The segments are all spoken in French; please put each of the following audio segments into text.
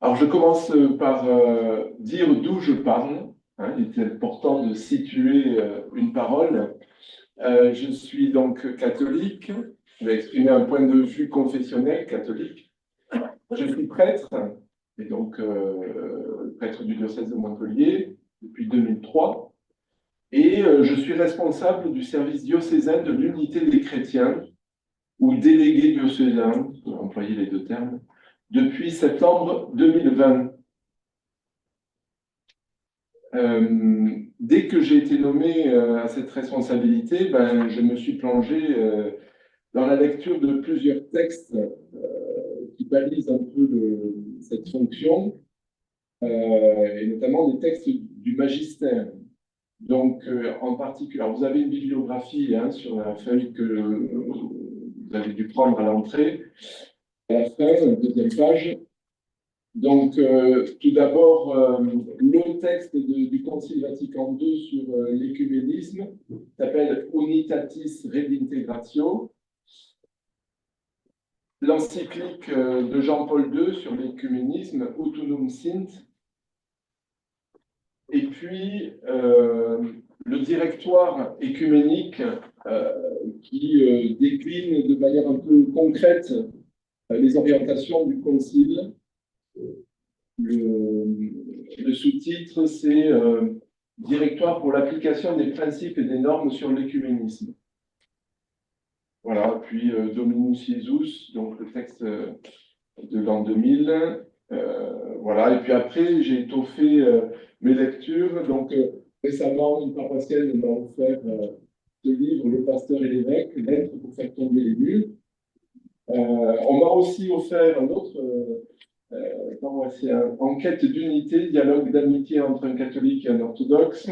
Alors, je commence par dire d'où je parle. Hein. Il est important de situer une parole. Je suis donc catholique. Je vais exprimer un point de vue confessionnel catholique. Je suis prêtre, et donc prêtre du diocèse de Montpellier depuis 2003. Et je suis responsable du service diocésain de l'unité des chrétiens, ou délégué diocésain, pour employer les deux termes, depuis septembre 2020. Dès que j'ai été nommé à cette responsabilité, ben, je me suis plongé dans la lecture de plusieurs textes qui balisent un peu cette fonction, et notamment des textes du magistère. Donc, en particulier, alors vous avez une bibliographie hein, sur la feuille que vous avez dû prendre à l'entrée. À la fin, la deuxième page, donc, tout d'abord, le texte du Concile Vatican II sur l'écuménisme s'appelle Unitatis Redintegratio. L'encyclique de Jean-Paul II sur l'écuménisme, Utunum Sint. Et puis, le directoire écuménique qui décline de manière un peu concrète les orientations du Concile. Le sous-titre, c'est Directoire pour l'application des principes et des normes sur l'écuménisme. Voilà, puis Dominus Jesus, donc le texte de l'an 2000. Voilà, et puis après, j'ai étoffé mes lectures. Donc, récemment, une paroissienne m'a offert ce livre, Le pasteur et l'évêque, Lettres pour faire tomber les murs. On m'a aussi offert un autre. C'est Enquête d'unité, dialogue d'amitié entre un catholique et un orthodoxe.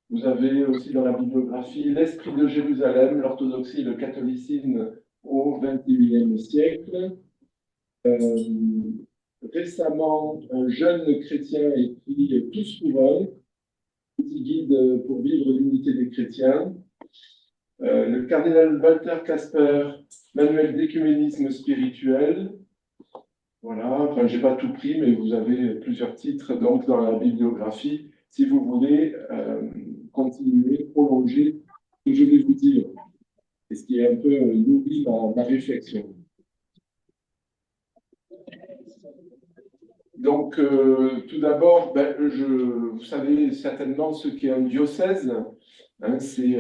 Vous avez aussi dans la bibliographie L'Esprit de Jérusalem, l'orthodoxie et le catholicisme au XXIe siècle. Récemment, un jeune chrétien écrit Tous pour un, petit guide pour vivre l'unité des chrétiens. Le cardinal Walter Casper, Manuel d'écuménisme spirituel. Voilà, enfin, je n'ai pas tout pris, mais vous avez plusieurs titres donc, dans la bibliographie, si vous voulez continuer, prolonger ce que je vais vous dire, et ce qui est un peu nourri ma réflexion. Donc, tout d'abord, ben, vous savez certainement ce qu'est un diocèse. Hein, c'est,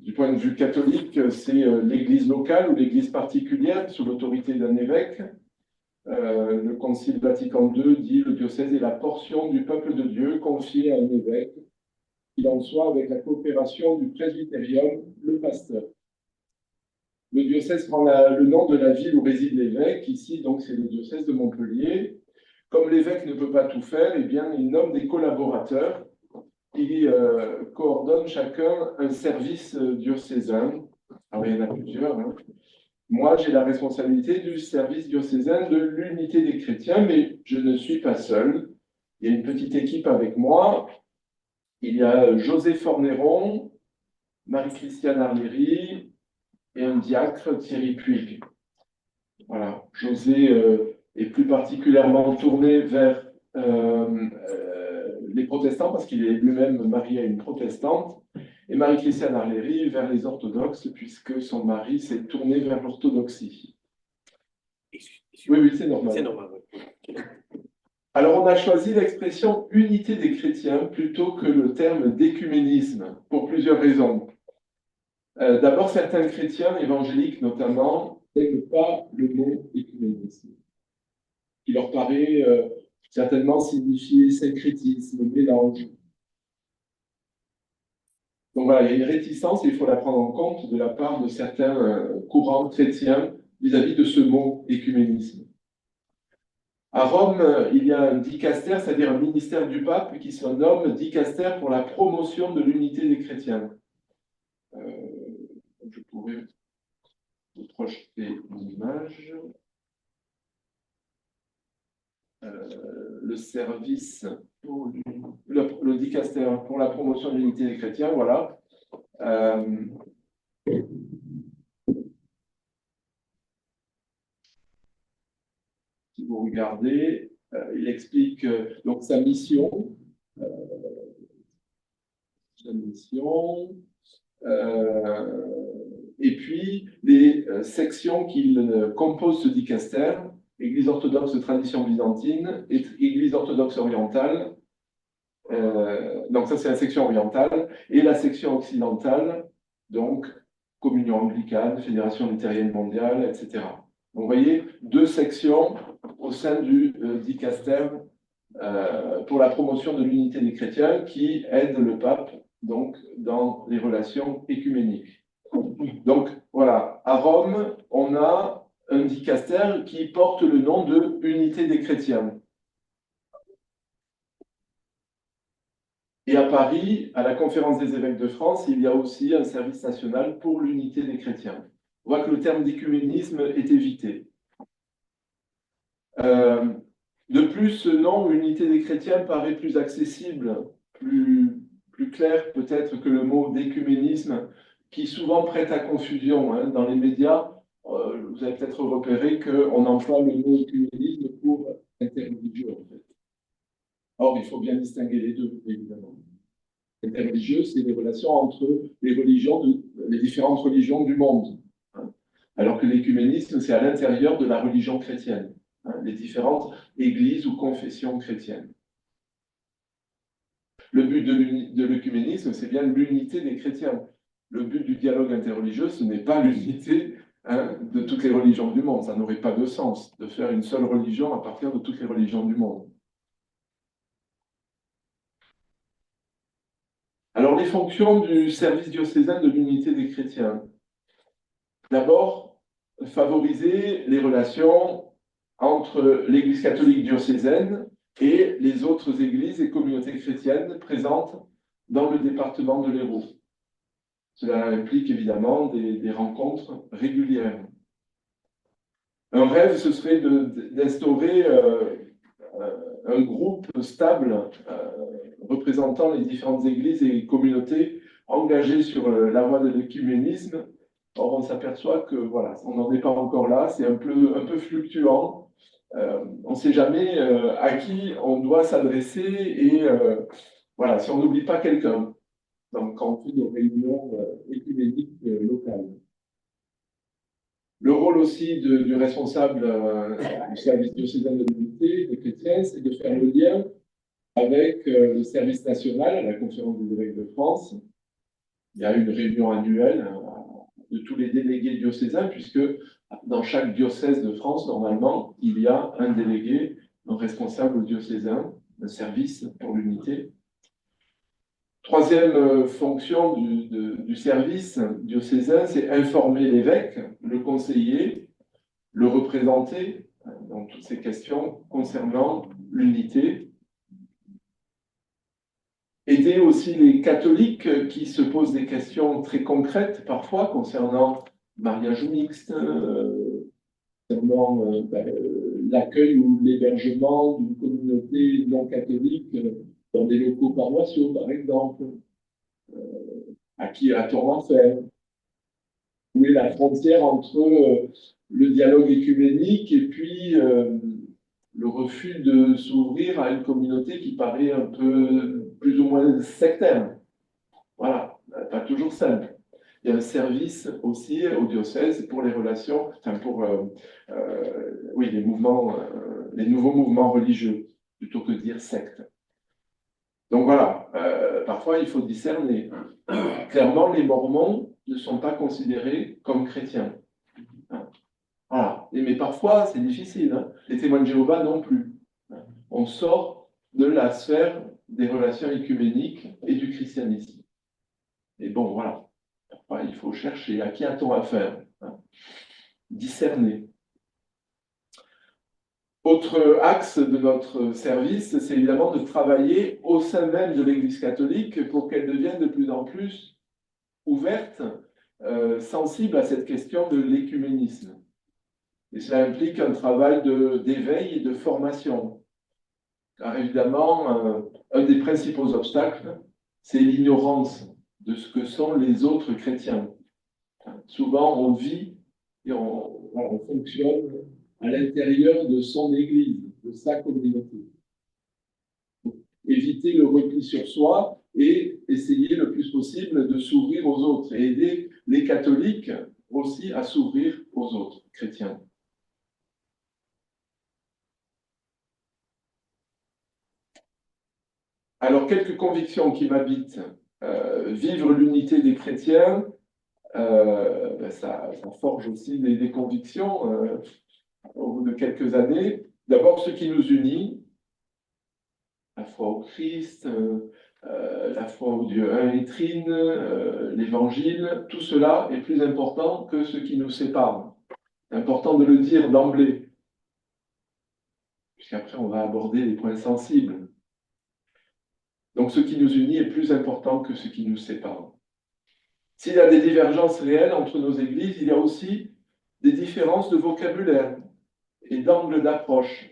du point de vue catholique, c'est l'église locale ou l'église particulière sous l'autorité d'un évêque. Le Concile Vatican II dit le diocèse est la portion du peuple de Dieu confiée à un évêque, qu'il en soit avec la coopération du presbytérium, le pasteur. Le diocèse prend le nom de la ville où réside l'évêque. Ici, donc, c'est le diocèse de Montpellier. Comme l'évêque ne peut pas tout faire, eh bien, il nomme des collaborateurs qui coordonnent chacun un service diocésain. Alors, il y en a plusieurs. Hein. Moi, j'ai la responsabilité du service diocésain de l'unité des chrétiens, mais je ne suis pas seul. Il y a une petite équipe avec moi. Il y a José Forneron, Marie-Christiane Arléry et un diacre, Thierry Puig. Voilà. José est plus particulièrement tourné vers les protestants, parce qu'il est lui-même marié à une protestante, et Marie-Christiane Arléry vers les orthodoxes, puisque son mari s'est tourné vers l'orthodoxie. Oui, c'est normal. C'est normal, oui. Alors, on a choisi l'expression unité des chrétiens plutôt que le terme d'écuménisme, pour plusieurs raisons. D'abord, certains chrétiens évangéliques, notamment, n'aiment pas le mot écuménisme, qui leur paraît certainement signifier syncrétisme, mélange. Donc voilà, il y a une réticence, et il faut la prendre en compte de la part de certains courants chrétiens vis-à-vis de ce mot écuménisme. À Rome, il y a un dicaster, c'est-à-dire un ministère du pape qui se nomme dicaster pour la promotion de l'unité des chrétiens. Je pourrais vous projeter une image. Le service, le dicaster pour la promotion de l'unité des chrétiens, voilà. si vous regardez, il explique donc sa mission. Sa mission. Et puis les sections qu'il compose ce dicaster, Église orthodoxe de tradition byzantine et Église orthodoxe orientale. Donc ça c'est la section orientale, et la section occidentale, donc Communion anglicane, Fédération luthérienne mondiale, etc. Donc vous voyez, deux sections au sein du dicaster pour la promotion de l'unité des chrétiens qui aident le pape donc, dans les relations écuméniques. Donc voilà, à Rome, on a un dicaster qui porte le nom de Unité des chrétiens. Et à Paris, à la Conférence des évêques de France, il y a aussi un service national pour l'unité des chrétiens. On voit que le terme d'écuménisme est évité. De plus, ce nom, unité des chrétiens, paraît plus accessible, plus clair peut-être que le mot d'écuménisme, qui souvent prête à confusion. Hein. Dans les médias, vous avez peut-être repéré qu'on emploie le mot écuménisme pour interreligieux, en fait. Or, il faut bien distinguer les deux, évidemment. Interreligieux, c'est les relations entre les différentes religions du monde. Hein. Alors que l'écuménisme, c'est à l'intérieur de la religion chrétienne, hein, les différentes églises ou confessions chrétiennes. Le but de l'écuménisme, c'est bien l'unité des chrétiens. Le but du dialogue interreligieux, ce n'est pas l'unité de toutes les religions du monde. Ça n'aurait pas de sens de faire une seule religion à partir de toutes les religions du monde. Alors, les fonctions du service diocésain de l'unité des chrétiens. D'abord, favoriser les relations entre l'Église catholique diocésaine et les autres églises et communautés chrétiennes présentes dans le département de l'Hérault. Cela implique évidemment des rencontres régulières. Un rêve, ce serait d'instaurer un groupe stable représentant les différentes églises et communautés engagées sur la voie de l'écuménisme. Or, on s'aperçoit que voilà, on n'en est pas encore là, c'est un peu fluctuant. On ne sait jamais à qui on doit s'adresser et voilà, si on n'oublie pas quelqu'un. Donc, quand on fait nos réunions écuméniques locales. Le rôle aussi du responsable du service diocésain de l'unité des chrétiens, c'est de faire le lien avec le service national à la Conférence des évêques de France. Il y a une réunion annuelle de tous les délégués diocésains, puisque dans chaque diocèse de France, normalement, il y a un délégué, un responsable diocésain, un service pour l'unité. Troisième fonction du service diocésain, c'est informer l'évêque, le conseiller, le représenter dans toutes ces questions concernant l'unité. Aider aussi les catholiques qui se posent des questions très concrètes parfois concernant mariage mixte, concernant l'accueil ou l'hébergement d'une communauté non catholique dans des locaux paroissiaux, par exemple. À qui a-t-on affaire? Où est la frontière entre le dialogue écuménique et puis le refus de s'ouvrir à une communauté qui paraît un peu plus ou moins sectaire? Voilà, pas toujours simple. Il y a un service aussi au diocèse pour les relations, enfin pour oui, les mouvements, les nouveaux mouvements religieux, plutôt que de dire secte. Donc voilà, parfois il faut discerner. Clairement, les Mormons ne sont pas considérés comme chrétiens. Voilà. Mais parfois, c'est difficile. Hein. Les témoins de Jéhovah non plus. On sort de la sphère des relations écuméniques et du christianisme. Et bon, voilà. Parfois, il faut chercher à qui a-t-on affaire. Hein. Discerner. Autre axe de notre service, c'est évidemment de travailler au sein même de l'Église catholique pour qu'elle devienne de plus en plus ouverte, sensible à cette question de l'écuménisme. Et cela implique un travail d'éveil et de formation. Car évidemment, un des principaux obstacles, c'est l'ignorance de ce que sont les autres chrétiens. Souvent, on vit et on fonctionne à l'intérieur de son Église, de sa communauté. Éviter le repli sur soi et essayer le plus possible de s'ouvrir aux autres et aider les catholiques aussi à s'ouvrir aux autres chrétiens. Alors, quelques convictions qui m'habitent. Vivre l'unité des chrétiens, ça forge aussi des convictions au bout de quelques années. D'abord, ce qui nous unit, la foi au Christ, la foi au Dieu un et trine, l'Évangile, tout cela est plus important que ce qui nous sépare. C'est important de le dire d'emblée, puisqu'après on va aborder les points sensibles. Donc ce qui nous unit est plus important que ce qui nous sépare. S'il y a des divergences réelles entre nos églises, il y a aussi des différences de vocabulaire et d'angle d'approche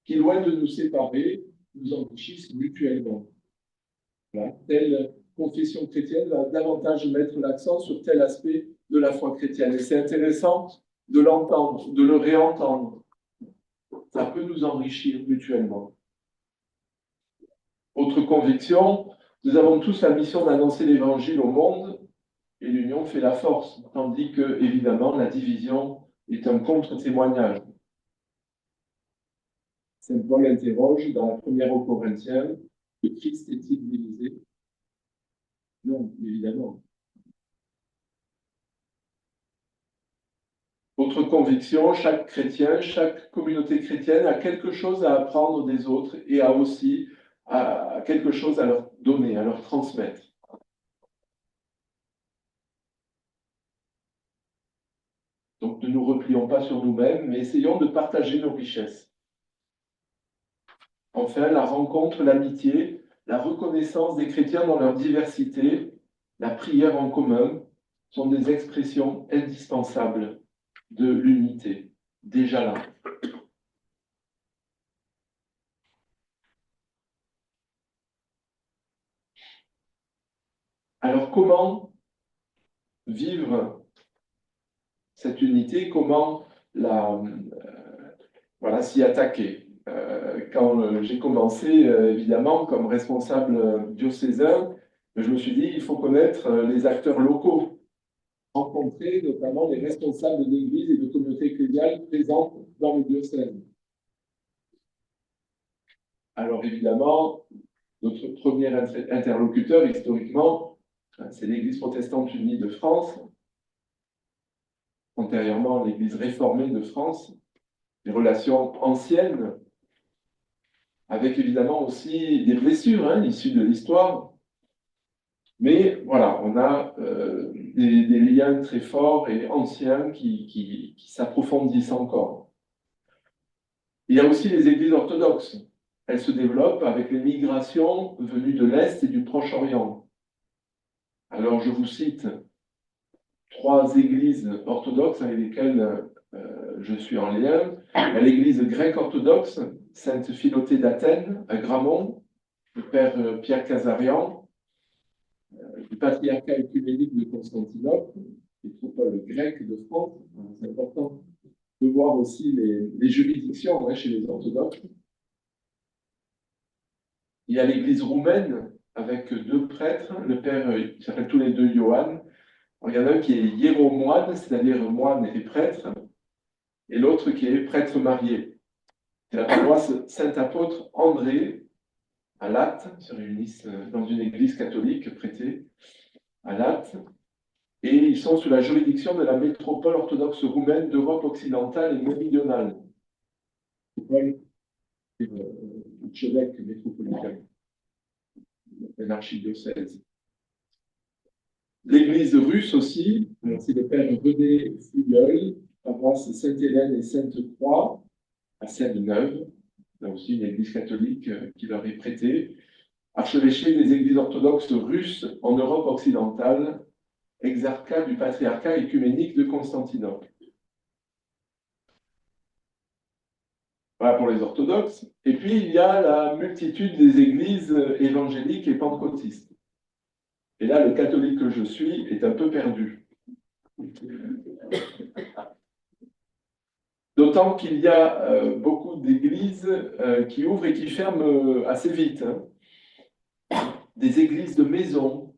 qui, loin de nous séparer, nous enrichissent mutuellement. Voilà. Telle confession chrétienne va davantage mettre l'accent sur tel aspect de la foi chrétienne. Et c'est intéressant de l'entendre, de le réentendre. Ça peut nous enrichir mutuellement. Autre conviction, nous avons tous la mission d'annoncer l'Évangile au monde et l'union fait la force, tandis que, évidemment, la division est un contre-témoignage. Saint Paul interroge dans la première aux Corinthiens, le Christ est-il divisé? Non, évidemment. Autre conviction, chaque chrétien, chaque communauté chrétienne a quelque chose à apprendre des autres et a aussi quelque chose à leur donner, à leur transmettre. Donc ne nous replions pas sur nous-mêmes, mais essayons de partager nos richesses. Enfin, la rencontre, l'amitié, la reconnaissance des chrétiens dans leur diversité, la prière en commun sont des expressions indispensables de l'unité, déjà là. Alors comment vivre cette unité, comment s'y attaquer? Quand j'ai commencé, évidemment, comme responsable diocésain, je me suis dit, il faut connaître les acteurs locaux, rencontrer notamment les responsables d'églises et de communautés ecclésiales présentes dans le diocèse. Alors évidemment, notre premier interlocuteur historiquement, c'est l'Église protestante unie de France, antérieurement l'Église réformée de France, des relations anciennes, avec évidemment aussi des blessures issues de l'histoire. Mais voilà, on a des liens très forts et anciens qui s'approfondissent encore. Il y a aussi les églises orthodoxes. Elles se développent avec les migrations venues de l'Est et du Proche-Orient. Alors je vous cite 3 églises orthodoxes avec lesquelles je suis en lien. L'église grecque orthodoxe, Sainte Philotée d'Athènes, à Gramont, le père Pierre Casarian, du patriarcat œcuménique de Constantinople, métropole grecque de France. C'est important de voir aussi les juridictions chez les orthodoxes. Il y a l'église roumaine avec 2 prêtres, le père, ils s'appellent tous les 2 Johann. Alors, il y en a un qui est hiéromoine, c'est-à-dire moine et prêtre, et l'autre qui est prêtre marié. C'est la paroisse Saint-Apôtre André à Latte, se réunissent dans une église catholique prêtée à Latte, et ils sont sous la juridiction de la métropole orthodoxe roumaine d'Europe occidentale et méridionale. L'évêque métropolitain, un archidiocèse. L'église russe aussi, c'est le père René Flugueul, paroisse Sainte-Hélène et Sainte-Croix, à Seine-Neuve, là aussi une église catholique qui leur est prêtée. Archevêché des églises orthodoxes russes en Europe occidentale, exarcat du patriarcat œcuménique de Constantinople. Voilà pour les orthodoxes. Et puis, il y a la multitude des églises évangéliques et pentecôtistes. Et là, le catholique que je suis est un peu perdu. D'autant qu'il y a beaucoup d'églises qui ouvrent et qui ferment assez vite, hein. Des églises de maison.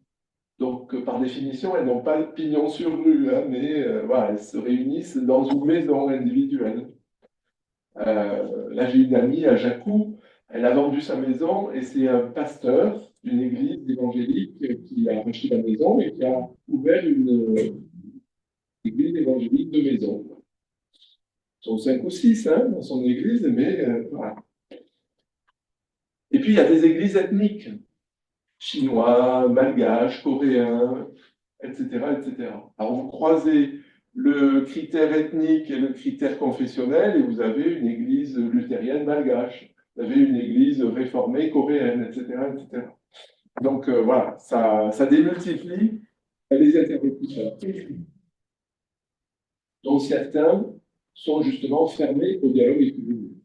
Donc, par définition, elles n'ont pas le pignon sur rue, hein, mais voilà, elles se réunissent dans une maison individuelle. Là, j'ai une amie à Jacou, elle a vendu sa maison et c'est un pasteur d'une église évangélique qui a racheté la maison et qui a ouvert une église évangélique de maison. Ils sont 5 ou 6 hein, dans son église, mais voilà. Et puis, il y a des églises ethniques, chinois, malgaches, coréens, etc., etc. Alors, vous croisez le critère ethnique et le critère confessionnel, et vous avez une église luthérienne malgache, vous avez une église réformée coréenne, etc., etc. Donc, voilà, ça démultiplie les interlocuteurs. Donc, certains sont justement fermés au dialogue écuménique.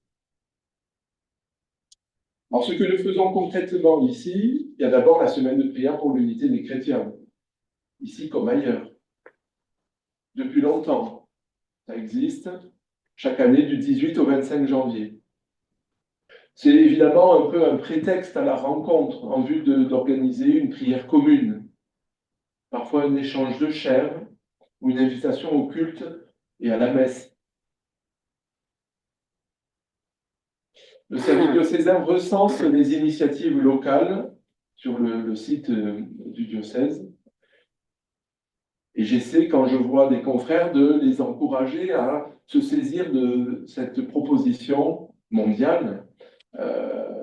Alors, ce que nous faisons concrètement ici, il y a d'abord la semaine de prière pour l'unité des chrétiens, ici comme ailleurs, depuis longtemps. Ça existe chaque année du 18 au 25 janvier. C'est évidemment un peu un prétexte à la rencontre en vue d'organiser une prière commune, parfois un échange de chair ou une invitation au culte et à la messe. Le service diocésain recense les initiatives locales sur le site du diocèse. Et j'essaie, quand je vois des confrères, de les encourager à se saisir de cette proposition mondiale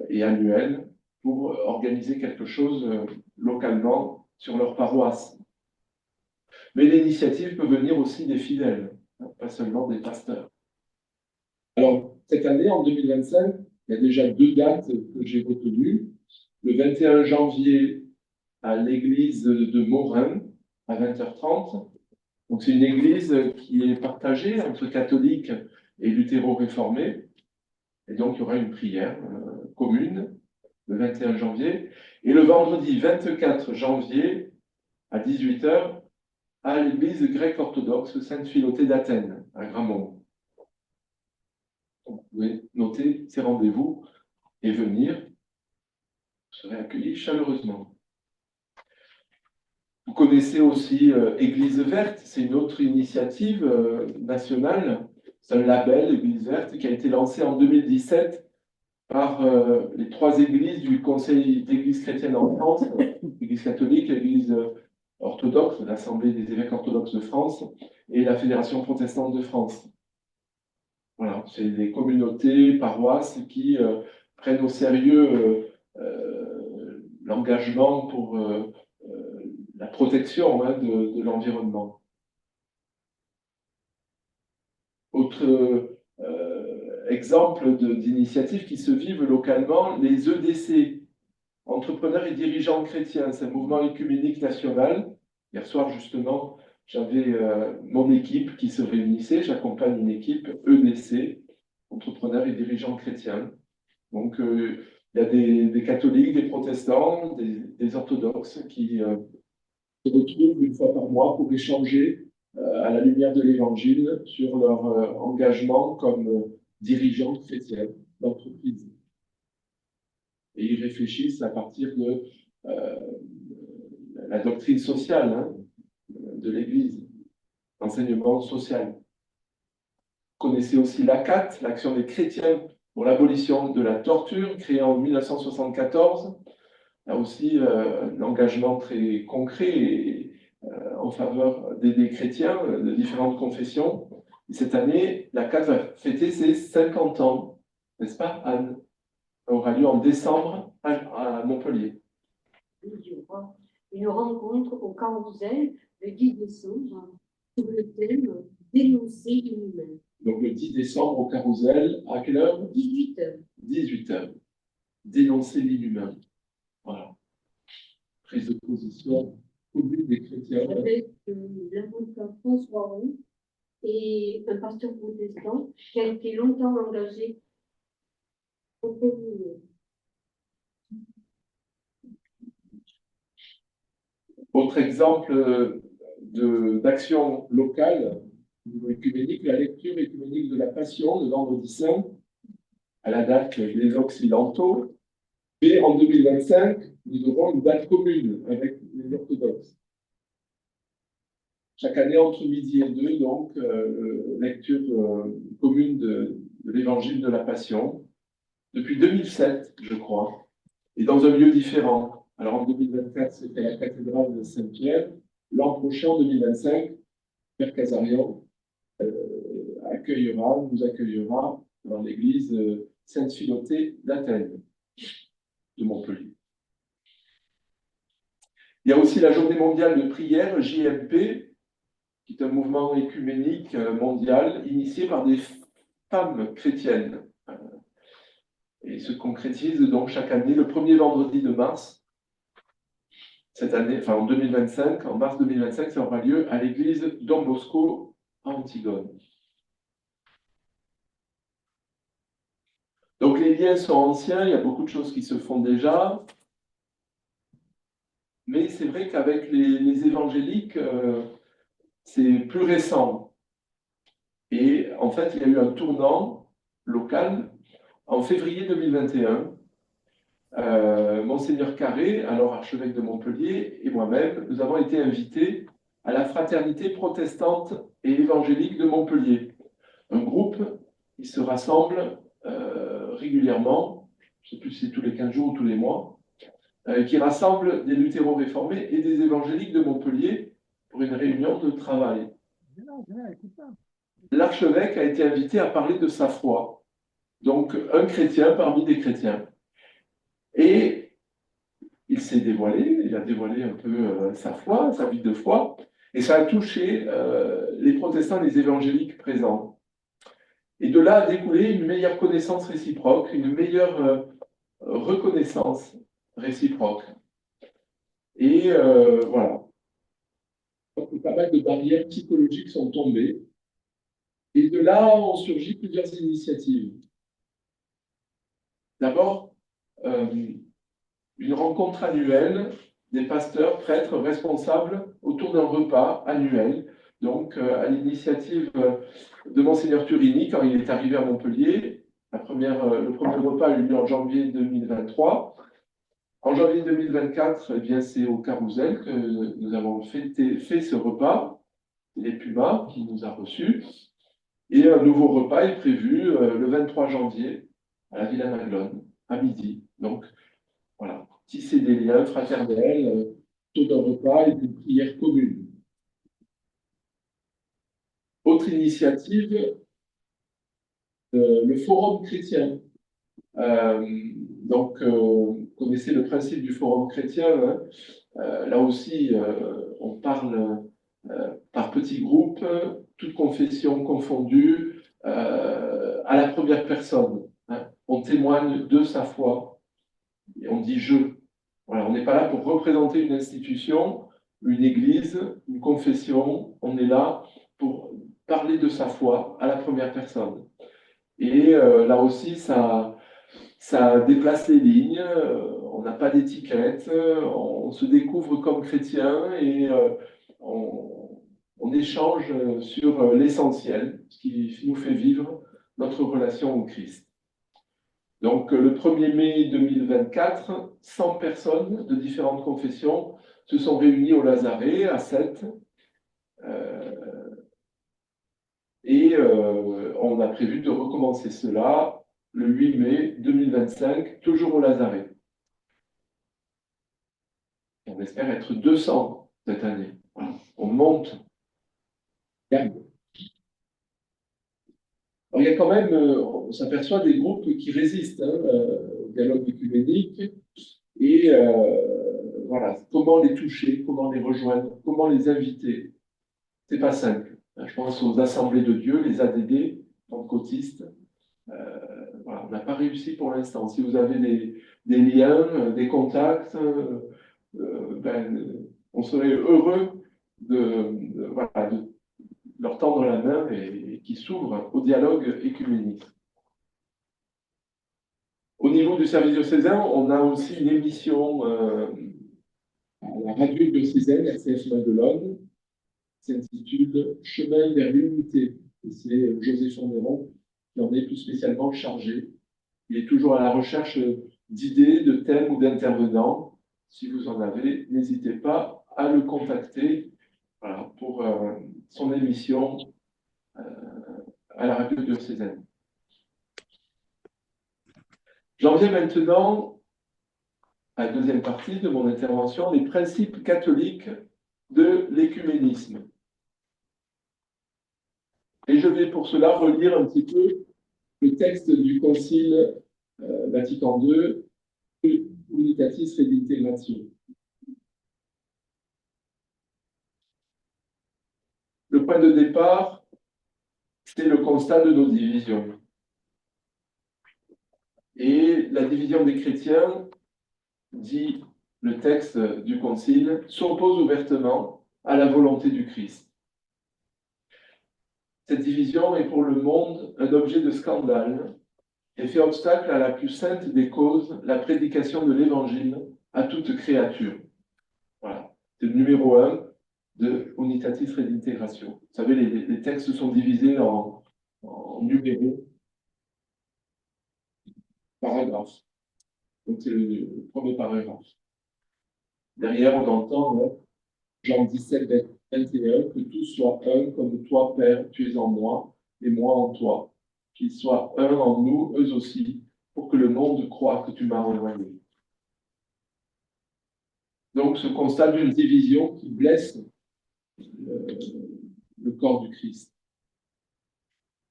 et annuelle pour organiser quelque chose localement sur leur paroisse. Mais l'initiative peut venir aussi des fidèles, pas seulement des pasteurs. Alors, cette année, en 2025, il y a déjà 2 dates que j'ai retenues. Le 21 janvier à l'église de Morin, à 20h30. Donc, c'est une église qui est partagée entre catholiques et luthéro-réformés. Et donc, il y aura une prière commune le 21 janvier. Et le vendredi 24 janvier, à 18h, à l'église grecque orthodoxe Sainte-Philotée d'Athènes, à Gramont. Vous pouvez noter ces rendez-vous et venir. Vous serez accueillis chaleureusement. Vous connaissez aussi Église verte, c'est une autre initiative nationale. C'est un label Église verte qui a été lancé en 2017 par les 3 églises du Conseil d'église chrétienne en France, l'Église catholique, l'Église orthodoxe, l'Assemblée des évêques orthodoxes de France et la Fédération protestante de France. Voilà, c'est des communautés, paroisses qui prennent au sérieux l'engagement pour la protection hein, de l'environnement. Autre exemple d'initiatives qui se vivent localement, les EDC, entrepreneurs et dirigeants chrétiens, c'est un mouvement œcuménique national. Hier soir, justement, j'avais mon équipe qui se réunissait, j'accompagne une équipe EDC, entrepreneurs et dirigeants chrétiens. Donc, il y a des catholiques, des protestants, des orthodoxes qui se retrouvent une fois par mois pour échanger à la lumière de l'Évangile sur leur engagement comme dirigeants chrétiens d'entreprise. Et ils réfléchissent à partir de la doctrine sociale hein, de l'Église, l'enseignement social. Vous connaissez aussi l'ACAT, l'Action des chrétiens pour l'abolition de la torture, créée en 1974. Là aussi, un engagement très concret en faveur des chrétiens de différentes confessions. Et cette année, l'ACAT va fêter ses 50 ans, n'est-ce pas, Anne? Ça aura lieu en décembre à Montpellier. Il y aura une rencontre au Carrousel le 10 décembre sur le thème Dénoncer l'inhumain. Donc le 10 décembre au Carrousel, à quelle heure? 18h. 18h. Dénoncer l'inhumain. Voilà. Prise de position commune des chrétiens. Avec l'avocat François Roux et un pasteur protestant qui a été longtemps engagé au communion. Autre exemple d'action locale, au niveau écuménique, la lecture écuménique de la Passion, le vendredi saint, à la date des Occidentaux. Et en 2025, nous aurons une date commune avec les orthodoxes. Chaque année, entre midi et 2, donc, lecture commune de l'évangile de la Passion, depuis 2007, je crois, et dans un lieu différent. Alors en 2024, c'était la cathédrale de Saint-Pierre. L'an prochain, en 2025, Père Casarian nous accueillera dans l'église Sainte-Philotée d'Athènes, de Montpellier. Il y a aussi la journée mondiale de prière, JMP, qui est un mouvement écuménique mondial initié par des femmes chrétiennes. Et se concrétise donc chaque année le premier vendredi de mars. Cette année, enfin en 2025, en mars 2025, ça aura lieu à l'église Don Bosco à Antigone. Donc les liens sont anciens, il y a beaucoup de choses qui se font déjà. Mais c'est vrai qu'avec les évangéliques, c'est plus récent. Et en fait, il y a eu un tournant local en février 2021. Monseigneur Carré, alors archevêque de Montpellier, et moi-même, nous avons été invités à la Fraternité protestante et évangélique de Montpellier. Un groupe qui se rassemble régulièrement, je ne sais plus si c'est tous les 15 jours ou tous les mois, qui rassemble des luthéro-réformés et des évangéliques de Montpellier pour une réunion de travail. L'archevêque a été invité à parler de sa foi, donc un chrétien parmi des chrétiens. Et il s'est dévoilé, il a dévoilé un peu sa foi, sa vie de foi, et ça a touché les protestants et les évangéliques présents. Et de là a découlé une meilleure connaissance réciproque, une meilleure reconnaissance réciproque. Et voilà. Donc, pas mal de barrières psychologiques sont tombées. Et de là ont surgi plusieurs initiatives. D'abord, une rencontre annuelle des pasteurs, prêtres, responsables autour d'un repas annuel, donc à l'initiative de Monseigneur Turini, quand il est arrivé à Montpellier. Le premier repas a eu lieu en janvier 2023. En janvier 2024, eh bien, c'est au Carousel que nous avons fait ce repas, les Pumas qui nous a reçus. Et un nouveau repas est prévu le 23 janvier à la Villa Maglone, à midi. Donc, voilà, tisser des liens fraternels, autour d'un repas et d'une prière commune. Autre initiative, le Forum chrétien. Donc, vous connaissez le principe du Forum chrétien. Hein. Là aussi, on parle par petits groupes, toutes confessions confondues, à la première personne. Hein. On témoigne de sa foi et on dit « je ». Voilà, on n'est pas là pour représenter une institution, une église, une confession. On est là pour parler de sa foi à la première personne. Et là aussi, ça déplace les lignes. On n'a pas d'étiquette. On se découvre comme chrétien et on échange sur l'essentiel, ce qui nous fait vivre notre relation au Christ. Donc, le 1er mai 2024, 100 personnes de différentes confessions se sont réunies au Lazaret, à Sète. Et on a prévu de recommencer cela le 8 mai 2025, toujours au Lazaret. On espère être 200 cette année. Voilà. On monte. Alors, il y a quand même, on s'aperçoit des groupes qui résistent au dialogue œcuménique. Et voilà, comment les toucher, comment les rejoindre, comment les inviter. C'est pas simple. Je pense aux assemblées de Dieu, les ADD, pentecôtistes. Voilà, on n'a pas réussi pour l'instant. Si vous avez des liens, des contacts, on serait heureux de leur tendre la main et qui s'ouvrent au dialogue écuménique. Au niveau du service diocésain, on a aussi une émission à la radio diocésaine, RCF Maguelone. s'intitule Chemin vers l'unité. Et c'est José Fonderon qui en est plus spécialement chargé. Il est toujours à la recherche d'idées, de thèmes ou d'intervenants. Si vous en avez, n'hésitez pas à le contacter voilà, pour son émission à la radio diocésaine. J'en viens maintenant à la deuxième partie de mon intervention, les principes catholiques de l'écuménisme. Et je vais pour cela relire un petit peu le texte du Concile Vatican II, Unitatis Redintegratio. Le point de départ, c'est le constat de nos divisions. Et la division des chrétiens, dit le texte du Concile, s'oppose ouvertement à la volonté du Christ. Cette division est pour le monde un objet de scandale et fait obstacle à la plus sainte des causes, la prédication de l'Évangile à toute créature. Voilà, c'est le numéro 1 de Unitatis Redintegratio. Vous savez, les textes sont divisés en numéros, paragraphes. Donc c'est le premier paragraphe. Derrière, on entend Jean 17, 21, que tout soit un, comme toi, Père, tu es en moi, et moi en toi. Qu'ils soient un en nous, eux aussi, pour que le monde croie que tu m'as envoyé. Donc, ce constat d'une division qui blesse le corps du Christ,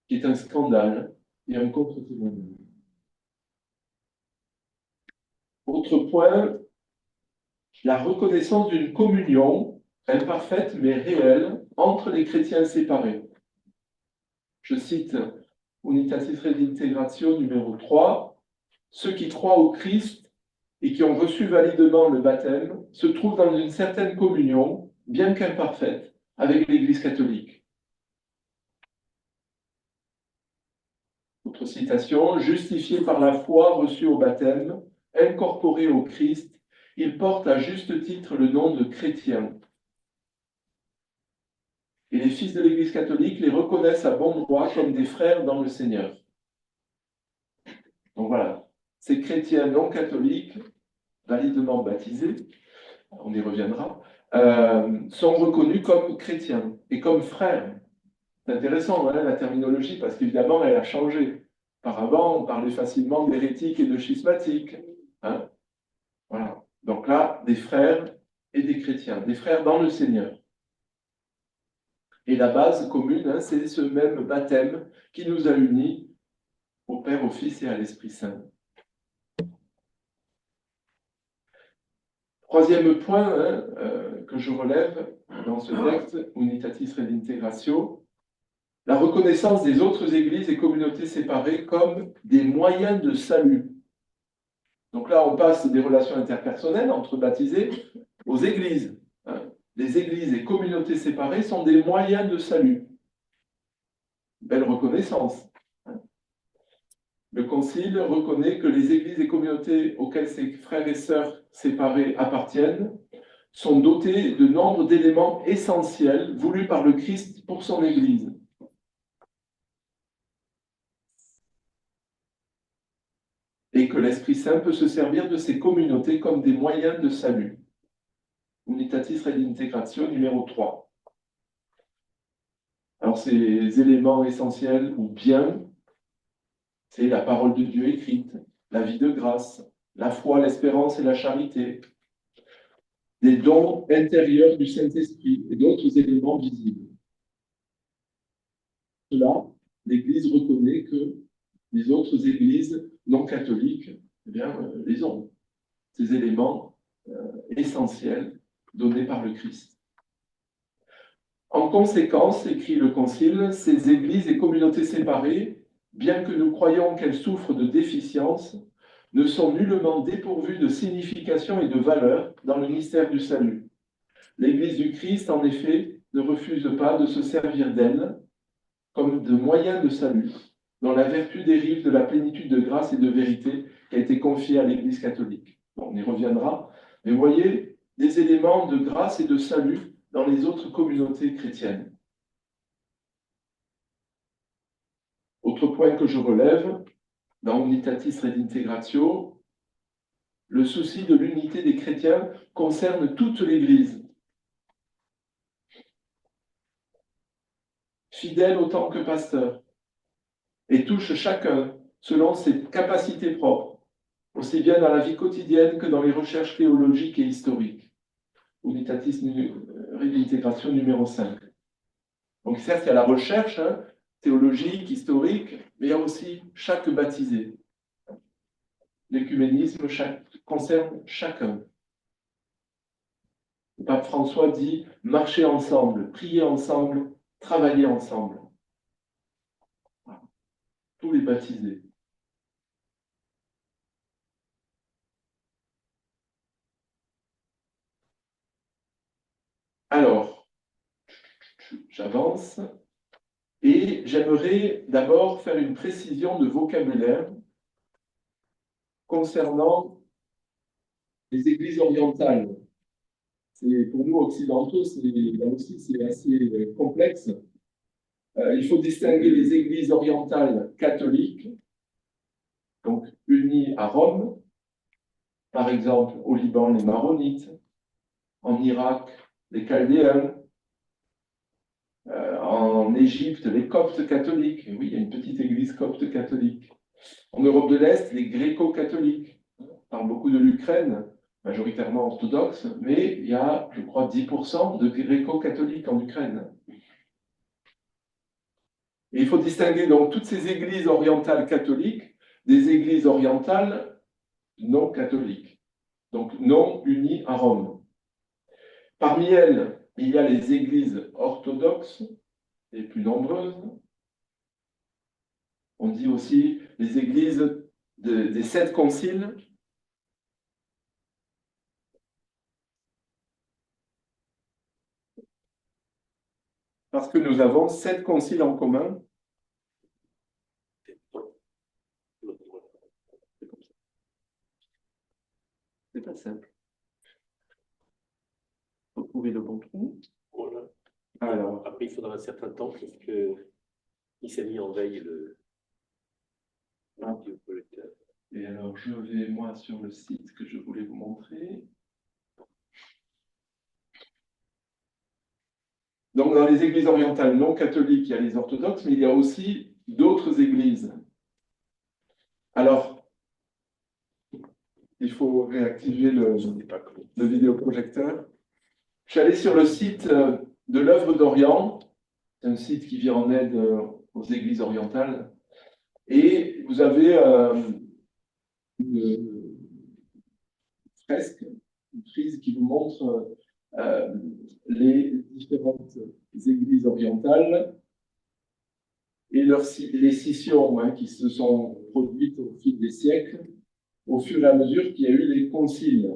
qui est un scandale et un contre-témoignage. Autre point, la reconnaissance d'une communion imparfaite mais réelle entre les chrétiens séparés. Je cite Unitatis Redintegratio numéro 3. Ceux qui croient au Christ et qui ont reçu validement le baptême se trouvent dans une certaine communion, bien qu'imparfaite, avec l'Église catholique. Autre citation, justifiés par la foi reçue au baptême, incorporés au Christ, ils portent à juste titre le nom de chrétiens. Et les fils de l'Église catholique les reconnaissent à bon droit comme des frères dans le Seigneur. Donc voilà, ces chrétiens non catholiques, validement baptisés, on y reviendra, sont reconnus comme chrétiens et comme frères. C'est intéressant hein, la terminologie parce qu'évidemment elle a changé. Auparavant, on parlait facilement d'hérétiques et de schismatiques. Hein. Voilà. Donc là, des frères et des chrétiens, des frères dans le Seigneur. Et la base commune, hein, c'est ce même baptême qui nous a unis au Père, au Fils et à l'Esprit Saint. Troisième point hein, que je relève dans ce texte, Unitatis Redintegratio, la reconnaissance des autres églises et communautés séparées comme des moyens de salut. Donc là, on passe des relations interpersonnelles entre baptisés aux églises. Hein. Les églises et communautés séparées sont des moyens de salut. Belle reconnaissance. Le Concile reconnaît que les églises et communautés auxquelles ses frères et sœurs séparés appartiennent sont dotées de nombre d'éléments essentiels voulus par le Christ pour son Église. Et que l'Esprit Saint peut se servir de ces communautés comme des moyens de salut. Unitatis Redintegratio numéro 3. Alors ces éléments essentiels ou bien, c'est la parole de Dieu écrite, la vie de grâce, la foi, l'espérance et la charité, des dons intérieurs du Saint-Esprit et d'autres éléments visibles. Cela, l'Église reconnaît que les autres églises non catholiques eh bien, les ont. Ces éléments essentiels donnés par le Christ. En conséquence, écrit le Concile, ces églises et communautés séparées, bien que nous croyons qu'elles souffrent de déficiences, ne sont nullement dépourvues de signification et de valeur dans le mystère du salut. L'Église du Christ, en effet, ne refuse pas de se servir d'elle comme de moyen de salut, dont la vertu dérive de la plénitude de grâce et de vérité qui a été confiée à l'Église catholique. Bon, on y reviendra. Mais vous voyez, des éléments de grâce et de salut dans les autres communautés chrétiennes. Autre point que je relève, dans Unitatis Redintegratio, le souci de l'unité des chrétiens concerne toute l'Église, fidèle autant que pasteur, et touche chacun selon ses capacités propres, aussi bien dans la vie quotidienne que dans les recherches théologiques et historiques. Unitatis Redintegratio numéro 5. Donc certes, il y a la recherche théologique, historique, mais il y a aussi chaque baptisé. L'écuménisme concerne chacun. Le pape François dit « marcher ensemble, prier ensemble, travailler ensemble ». Tous les baptisés. Alors, j'avance et j'aimerais d'abord faire une précision de vocabulaire concernant les églises orientales. Pour nous occidentaux, là aussi c'est assez complexe. Il faut distinguer les églises orientales catholiques, donc unies à Rome, par exemple au Liban les Maronites, en Irak les Chaldéens, en Égypte les Coptes catholiques. Et oui, il y a une petite église copte catholique. En Europe de l'Est, les gréco-catholiques. On parle beaucoup de l'Ukraine, majoritairement orthodoxe, mais il y a, je crois, 10% de gréco-catholiques en Ukraine. Et il faut distinguer donc toutes ces églises orientales catholiques des églises orientales non catholiques, donc non unies à Rome. Parmi elles, il y a les églises orthodoxes, les plus nombreuses. On dit aussi les églises des 7 conciles. Parce que nous avons 7 conciles en commun. C'est pas simple. Il faut trouver le bon trou. Voilà. Alors, après, il faudra un certain temps puisqu'il s'est mis en veille le vidéoprojecteur. Et alors, je vais, moi, sur le site que je voulais vous montrer. Donc, dans les églises orientales non catholiques, il y a les orthodoxes, mais il y a aussi d'autres églises. Alors, il faut réactiver le vidéoprojecteur. Je suis allé sur le site de l'œuvre d'Orient. C'est un site qui vient en aide aux églises orientales. Et vous avez une fresque, une frise qui vous montre les différentes églises orientales et les scissions qui se sont produites au fil des siècles, au fur et à mesure qu'il y a eu les conciles.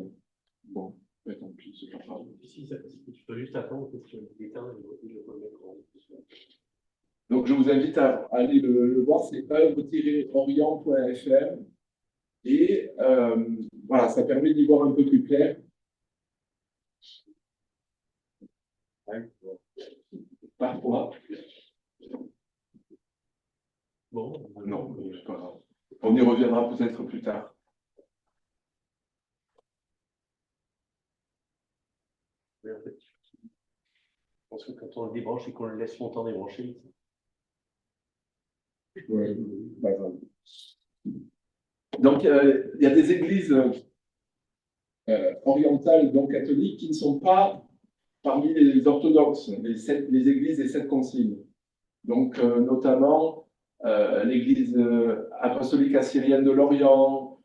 Bon, tant pis, c'est pas grave. Si tu peux juste attendre parce que l'éteint, il le remettre en discussion. Donc, je vous invite à aller le voir, c'est œuvre-orient.fr. Et voilà, ça permet d'y voir un peu plus clair. Parfois. Bon, non, c'est pas grave. On y reviendra peut-être plus tard. Mais en fait, je pense que quand on le débranche et qu'on le laisse longtemps débrancher. Ouais, pas grave. Donc, il y a des églises orientales, donc catholiques, qui ne sont pas parmi les orthodoxes, les églises des 7 conciles. Donc, notamment l'église apostolique assyrienne de l'Orient,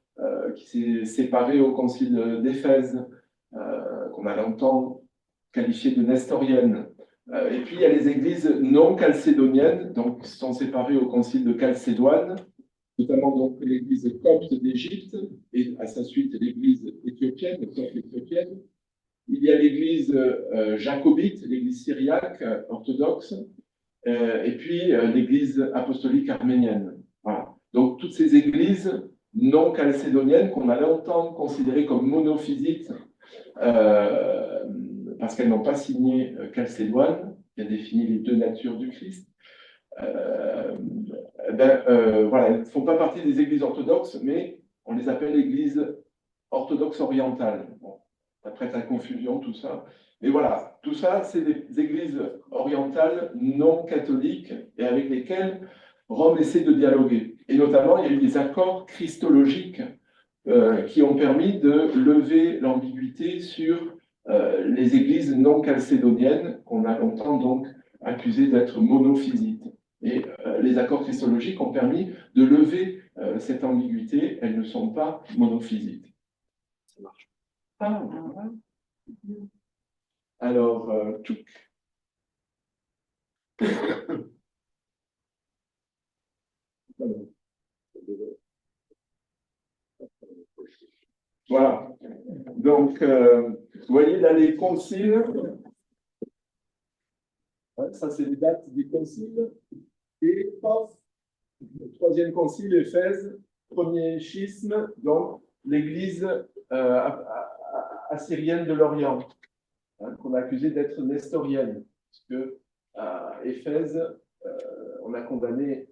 qui s'est séparée au concile d'Éphèse, qu'on a longtemps qualifiée de nestorienne. Et puis, il y a les églises non chalcédoniennes, donc qui sont séparées au concile de Chalcédoine, notamment donc l'église copte d'Égypte, et à sa suite l'église éthiopienne, copte éthiopienne. Il y a l'église jacobite, l'église syriaque orthodoxe, et puis l'église apostolique arménienne. Voilà. Donc toutes ces églises non chalcédoniennes qu'on a longtemps considérées comme monophysites parce qu'elles n'ont pas signé Chalcédoine, qui a défini les deux natures du Christ. Voilà, elles ne font pas partie des églises orthodoxes, mais on les appelle églises orthodoxes orientales. Bon, ça prête à confusion tout ça. Mais voilà, tout ça, c'est des églises orientales non catholiques et avec lesquelles Rome essaie de dialoguer. Et notamment, il y a eu des accords christologiques qui ont permis de lever l'ambiguïté sur les églises non chalcédoniennes, qu'on a longtemps donc accusées d'être monophysites. Et les accords christologiques ont permis de lever cette ambiguïté, elles ne sont pas monophysites. Ça marche pas. Voilà. Alors, tchouk. Voilà. Donc, vous voyez là les conciles. Ça, c'est les dates des conciles. Et paf, le troisième concile, Éphèse, premier schisme, donc l'église assyrienne de l'Orient, qu'on a accusée d'être nestorienne, parce que à Éphèse, on a condamné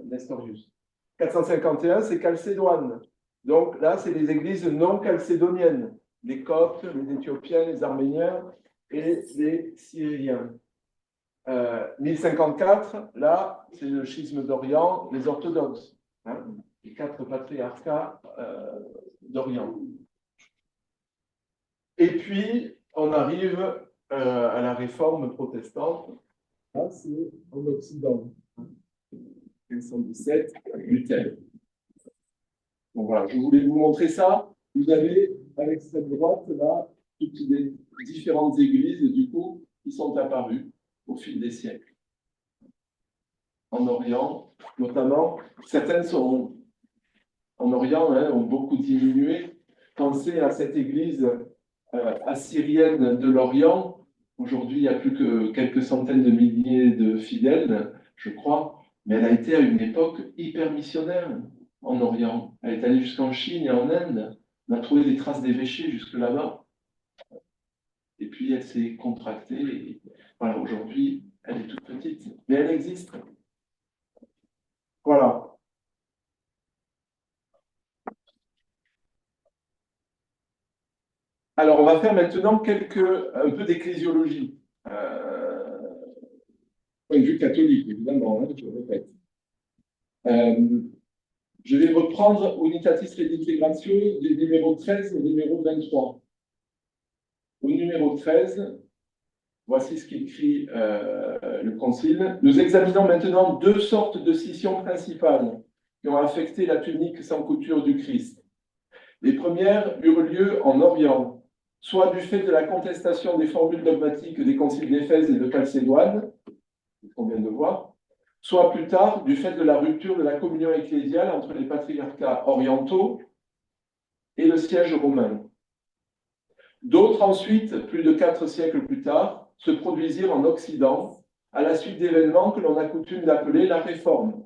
Nestorius. 451, c'est Chalcédoine. Donc là, c'est les églises non chalcédoniennes, les Coptes, les Éthiopiens, les Arméniens et les Syriens. 1054, là, c'est le schisme d'Orient, les orthodoxes, les 4 patriarcats d'Orient. Et puis, on arrive à la réforme protestante. Là, c'est en Occident. 1517, Luther. Donc voilà, je voulais vous montrer ça. Vous avez à l'extrême droite, là, toutes les différentes églises, du coup, qui sont apparues au fil des siècles. En Orient, notamment, certaines sont en Orient, ont beaucoup diminué. Pensez à cette église assyrienne de l'Orient. Aujourd'hui, il n'y a plus que quelques centaines de milliers de fidèles, je crois, mais elle a été à une époque hyper missionnaire en Orient. Elle est allée jusqu'en Chine et en Inde. On a trouvé des traces d'évêchés jusque là-bas. Et puis, elle s'est contractée. Et voilà, aujourd'hui, elle est toute petite, mais elle existe. Voilà. Alors, on va faire maintenant un peu d'ecclésiologie. Point de vue catholique, évidemment, je le répète. Je vais reprendre Unitatis Redintegratio du numéro 13 au numéro 23. Au numéro 13, voici ce qu'écrit le Concile. Nous examinons maintenant deux sortes de scissions principales qui ont affecté la tunique sans couture du Christ. Les premières eurent lieu en Orient, soit du fait de la contestation des formules dogmatiques des conciles d'Éphèse et de Chalcédoine, qu'on vient de voir, soit plus tard du fait de la rupture de la communion ecclésiale entre les patriarcats orientaux et le siège romain. D'autres ensuite, plus de 4 siècles plus tard, se produisirent en Occident à la suite d'événements que l'on a coutume d'appeler la Réforme.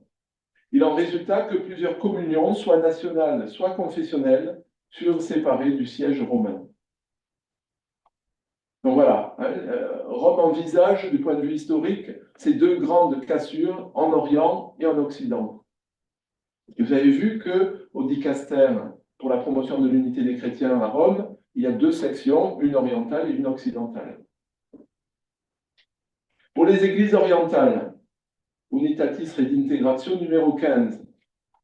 Il en résulta que plusieurs communions, soit nationales, soit confessionnelles, furent séparées du siège romain. Donc voilà, Rome envisage, du point de vue historique, ces deux grandes cassures en Orient et en Occident. Et vous avez vu qu'au dicaster, pour la promotion de l'unité des chrétiens à Rome, il y a deux sections, une orientale et une occidentale. Pour les églises orientales, Unitatis Redintegratio numéro 15,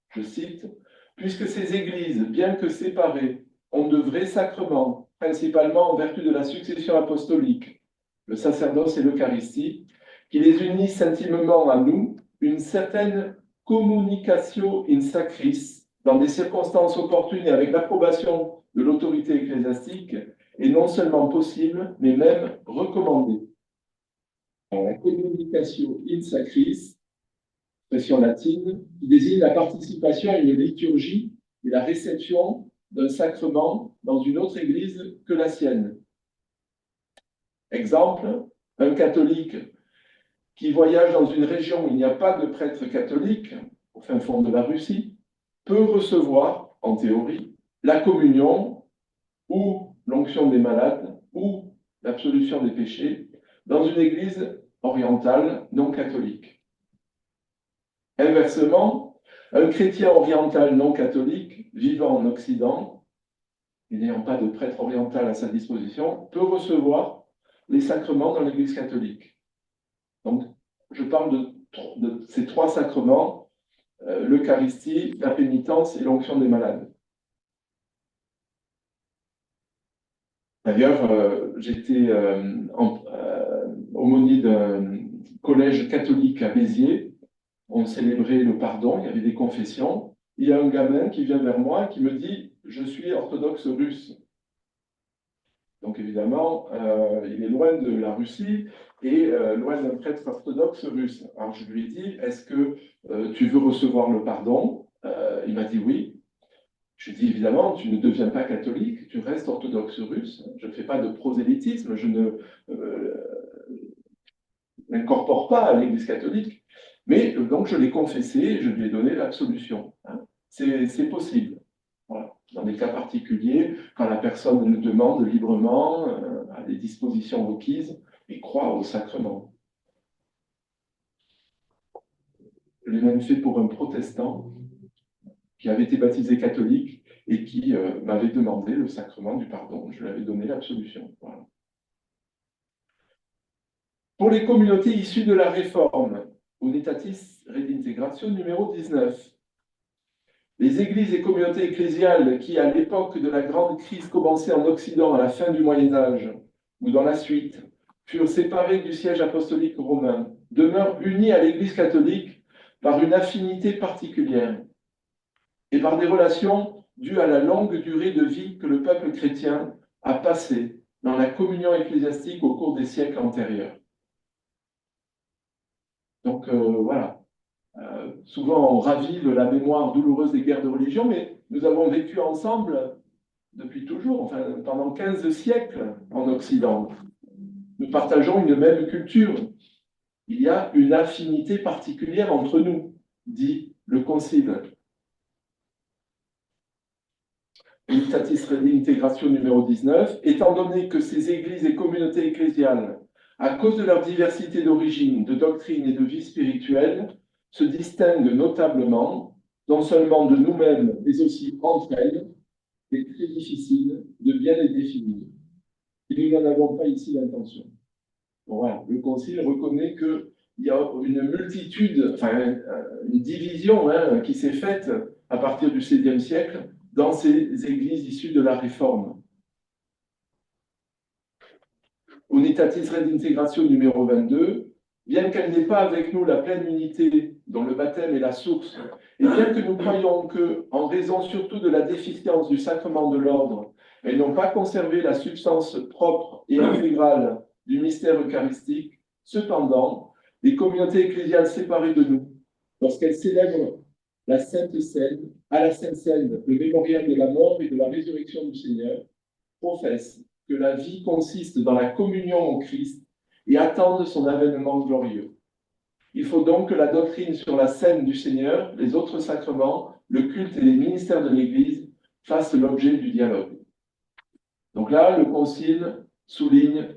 je cite, « Puisque ces églises, bien que séparées, ont de vrais sacrements, principalement en vertu de la succession apostolique, le sacerdoce et l'Eucharistie, qui les unissent intimement à nous, une certaine communicatio in sacris, dans des circonstances opportunes et avec l'approbation de l'autorité ecclésiastique, est non seulement possible, mais même recommandée. » La communicatio in sacris, expression latine, qui désigne la participation à une liturgie et la réception d'un sacrement dans une autre église que la sienne. Exemple, un catholique qui voyage dans une région où il n'y a pas de prêtre catholique, au fin fond de la Russie, peut recevoir, en théorie, la communion ou l'onction des malades ou l'absolution des péchés, dans une église orientale non catholique. Inversement, un chrétien oriental non catholique vivant en Occident, et n'ayant pas de prêtre oriental à sa disposition, peut recevoir les sacrements dans l'église catholique. Donc, je parle de ces trois sacrements, l'Eucharistie, la pénitence et l'onction des malades. D'ailleurs, j'étais aumônier d'un collège catholique à Béziers. On célébrait le pardon, il y avait des confessions. Il y a un gamin qui vient vers moi et qui me dit « Je suis orthodoxe russe ». Donc évidemment, il est loin de la Russie et loin d'un prêtre orthodoxe russe. Alors je lui ai dit « Est-ce que tu veux recevoir le pardon ?» Il m'a dit « Oui ». Je lui ai dit, évidemment, tu ne deviens pas catholique, tu restes orthodoxe russe. Je ne fais pas de prosélytisme, je ne n'incorpore pas à l'Église catholique. Mais donc, je l'ai confessé et je lui ai donné l'absolution. Hein. C'est possible. Voilà. Dans des cas particuliers, quand la personne le demande librement, a des dispositions requises et croit au sacrement. Je l'ai même fait pour un protestant qui avait été baptisé catholique et qui m'avait demandé le sacrement du pardon. Je lui avais donné l'absolution. Voilà. Pour les communautés issues de la Réforme, Unitatis Redintegratio numéro 19, les églises et communautés ecclésiales qui, à l'époque de la grande crise commencée en Occident à la fin du Moyen-Âge, ou dans la suite, furent séparées du siège apostolique romain, demeurent unies à l'Église catholique par une affinité particulière et par des relations dues à la longue durée de vie que le peuple chrétien a passée dans la communion ecclésiastique au cours des siècles antérieurs. Donc voilà, souvent on ravive la mémoire douloureuse des guerres de religion, mais nous avons vécu ensemble depuis toujours, enfin pendant 15 siècles en Occident. Nous partageons une même culture. Il y a une affinité particulière entre nous, dit le Concile. Unitatis Redintegratio numéro 19, étant donné que ces églises et communautés ecclésiales, à cause de leur diversité d'origine, de doctrine et de vie spirituelle, se distinguent notablement, non seulement de nous-mêmes, mais aussi entre elles, il est très difficile de bien les définir. Et nous n'en avons pas ici l'intention. Bon, voilà. Le Concile reconnaît qu'il y a une multitude, enfin une division qui s'est faite à partir du XVIe siècle dans ces églises issues de la Réforme. Unitatis Redintegratio numéro 22, bien qu'elle n'ait pas avec nous la pleine unité dont le baptême est la source, et bien que nous croyons que, en raison surtout de la déficience du sacrement de l'ordre, elles n'ont pas conservé la substance propre et intégrale du mystère eucharistique, cependant, les communautés ecclésiales séparées de nous, lorsqu'elles célèbrent la Sainte Seine, à la Sainte Seine, le mémorial de la mort et de la résurrection du Seigneur, professent que la vie consiste dans la communion au Christ et attendent son avènement glorieux. Il faut donc que la doctrine sur la scène du Seigneur, les autres sacrements, le culte et les ministères de l'Église fassent l'objet du dialogue. Donc là, le Concile souligne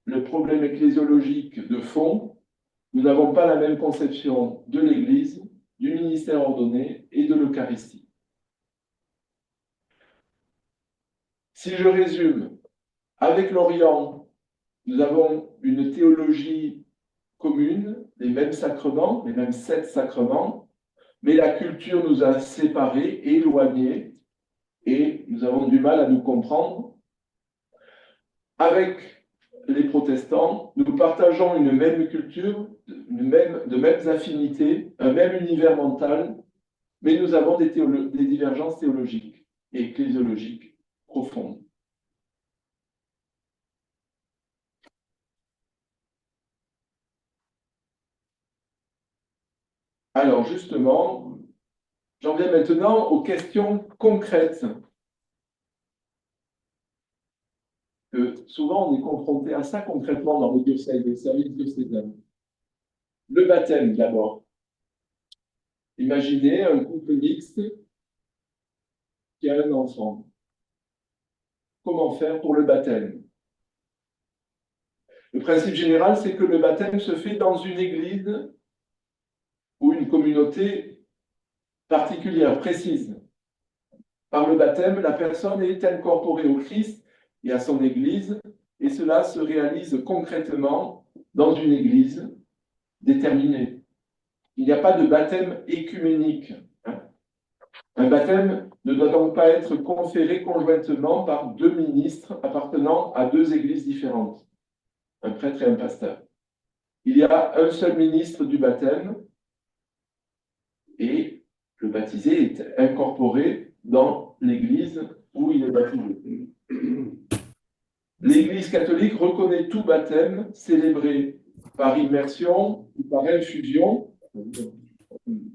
le problème ecclésiologique de fond. Nous n'avons pas la même conception de l'Église, du ministère ordonné et de l'Eucharistie. Si je résume, avec l'Orient, nous avons une théologie commune, les mêmes sacrements, les mêmes 7 sacrements, mais la culture nous a séparés, éloignés, et nous avons du mal à nous comprendre. Avec les protestants, nous partageons une même culture, de mêmes affinités, un même univers mental, mais nous avons des divergences théologiques et ecclésiologiques profondes. Alors justement, j'en viens maintenant aux questions concrètes. Souvent, on est confronté à ça concrètement dans le diocèse, les services diocésains. Le baptême, d'abord. Imaginez un couple mixte qui a un enfant. Comment faire pour le baptême? Le principe général, c'est que le baptême se fait dans une église ou une communauté particulière, précise. Par le baptême, la personne est incorporée au Christ et à son église, et cela se réalise concrètement dans une église déterminée. Il n'y a pas de baptême écuménique. Un baptême ne doit donc pas être conféré conjointement par deux ministres appartenant à deux églises différentes, un prêtre et un pasteur. Il y a un seul ministre du baptême et le baptisé est incorporé dans l'église où il est baptisé. L'Église catholique reconnaît tout baptême célébré par immersion ou par infusion,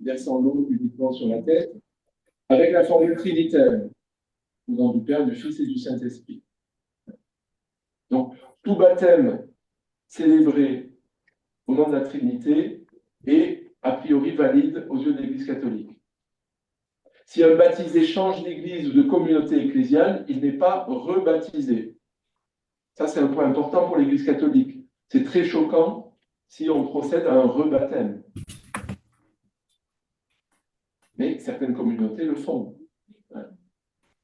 versant l'eau uniquement sur la tête, avec la formule trinitaire, au nom du Père, du Fils et du Saint-Esprit. Donc, tout baptême célébré au nom de la Trinité est a priori valide aux yeux de l'Église catholique. Si un baptisé change d'église ou de communauté ecclésiale, il n'est pas rebaptisé. Ça, c'est un point important pour l'Église catholique. C'est très choquant si on procède à un rebaptême. Mais certaines communautés le font.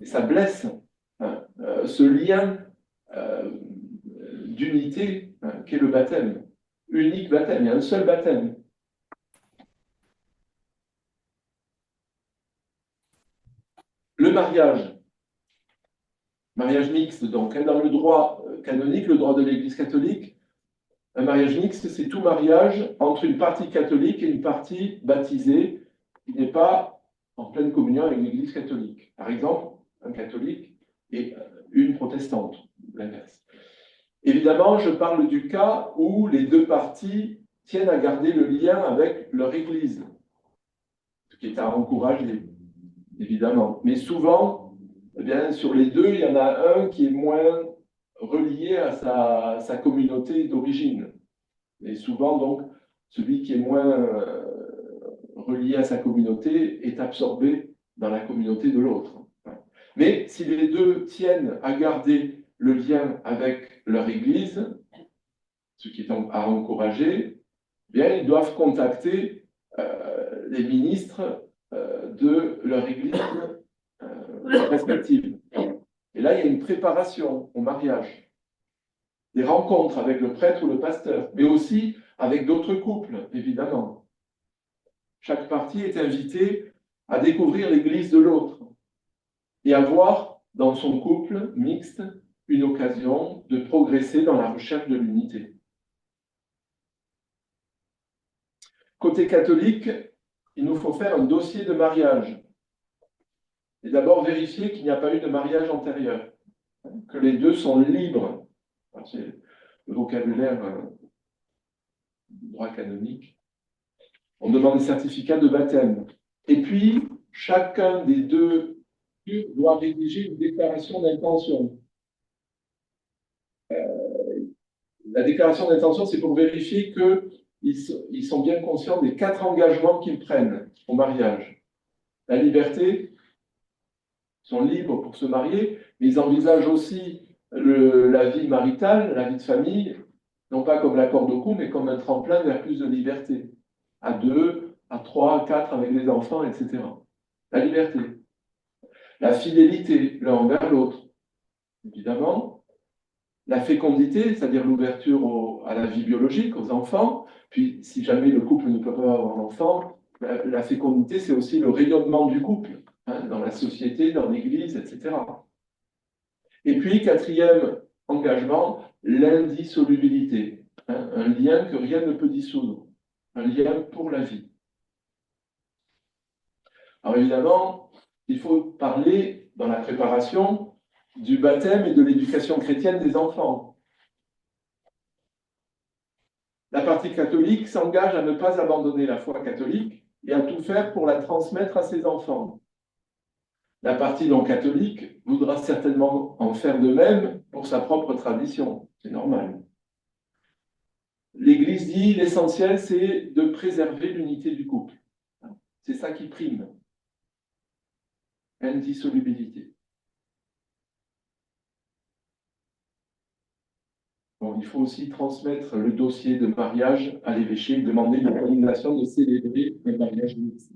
Et ça blesse ce lien d'unité qu'est le baptême. Unique baptême, il y a un seul baptême. Le mariage mixte, donc, dans le droit canonique, le droit de l'Église catholique, un mariage mixte, c'est tout mariage entre une partie catholique et une partie baptisée qui n'est pas en pleine communion avec l'Église catholique. Par exemple, un catholique et une protestante, l'inverse. Évidemment, je parle du cas où les deux parties tiennent à garder le lien avec leur Église, ce qui est à encourager, évidemment. Mais souvent, eh bien, sur les deux, il y en a un qui est moins relié à sa communauté d'origine. Et souvent, donc, celui qui est moins relié à sa communauté est absorbé dans la communauté de l'autre. Mais si les deux tiennent à garder le lien avec leur Église, ce qui est à encourager, eh bien, ils doivent contacter les ministres de leur Église respective. Et là, il y a une préparation au mariage, des rencontres avec le prêtre ou le pasteur, mais aussi avec d'autres couples, évidemment. Chaque partie est invitée à découvrir l'Église de l'autre et à voir dans son couple mixte une occasion de progresser dans la recherche de l'unité. Côté catholique, il nous faut faire un dossier de mariage et d'abord vérifier qu'il n'y a pas eu de mariage antérieur, que les deux sont libres. C'est le vocabulaire du droit canonique. On demande des certificats de baptême. Et puis, chacun des deux doit rédiger une déclaration d'intention. La déclaration d'intention, c'est pour vérifier qu'ils sont bien conscients des 4 engagements qu'ils prennent au mariage. La liberté, ils sont libres pour se marier, mais ils envisagent aussi la vie maritale, la vie de famille, non pas comme la corde au cou, mais comme un tremplin vers plus de liberté. À 2, à 3, à 4 avec les enfants, etc. La liberté. La fidélité l'un envers l'autre, évidemment. La fécondité, c'est-à-dire l'ouverture à la vie biologique, aux enfants. Puis, si jamais le couple ne peut pas avoir d'enfant, la fécondité, c'est aussi le rayonnement du couple, dans la société, dans l'Église, etc. Et puis, 4e engagement, l'indissolubilité, un lien que rien ne peut dissoudre, un lien pour la vie. Alors évidemment, il faut parler dans la préparation du baptême et de l'éducation chrétienne des enfants. La partie catholique s'engage à ne pas abandonner la foi catholique et à tout faire pour la transmettre à ses enfants. La partie non catholique voudra certainement en faire de même pour sa propre tradition. C'est normal. L'Église dit l'essentiel, c'est de préserver l'unité du couple. C'est ça qui prime. Indissolubilité. Bon, il faut aussi transmettre le dossier de mariage à l'évêché et demander l'autorisation de célébrer un mariage mixte.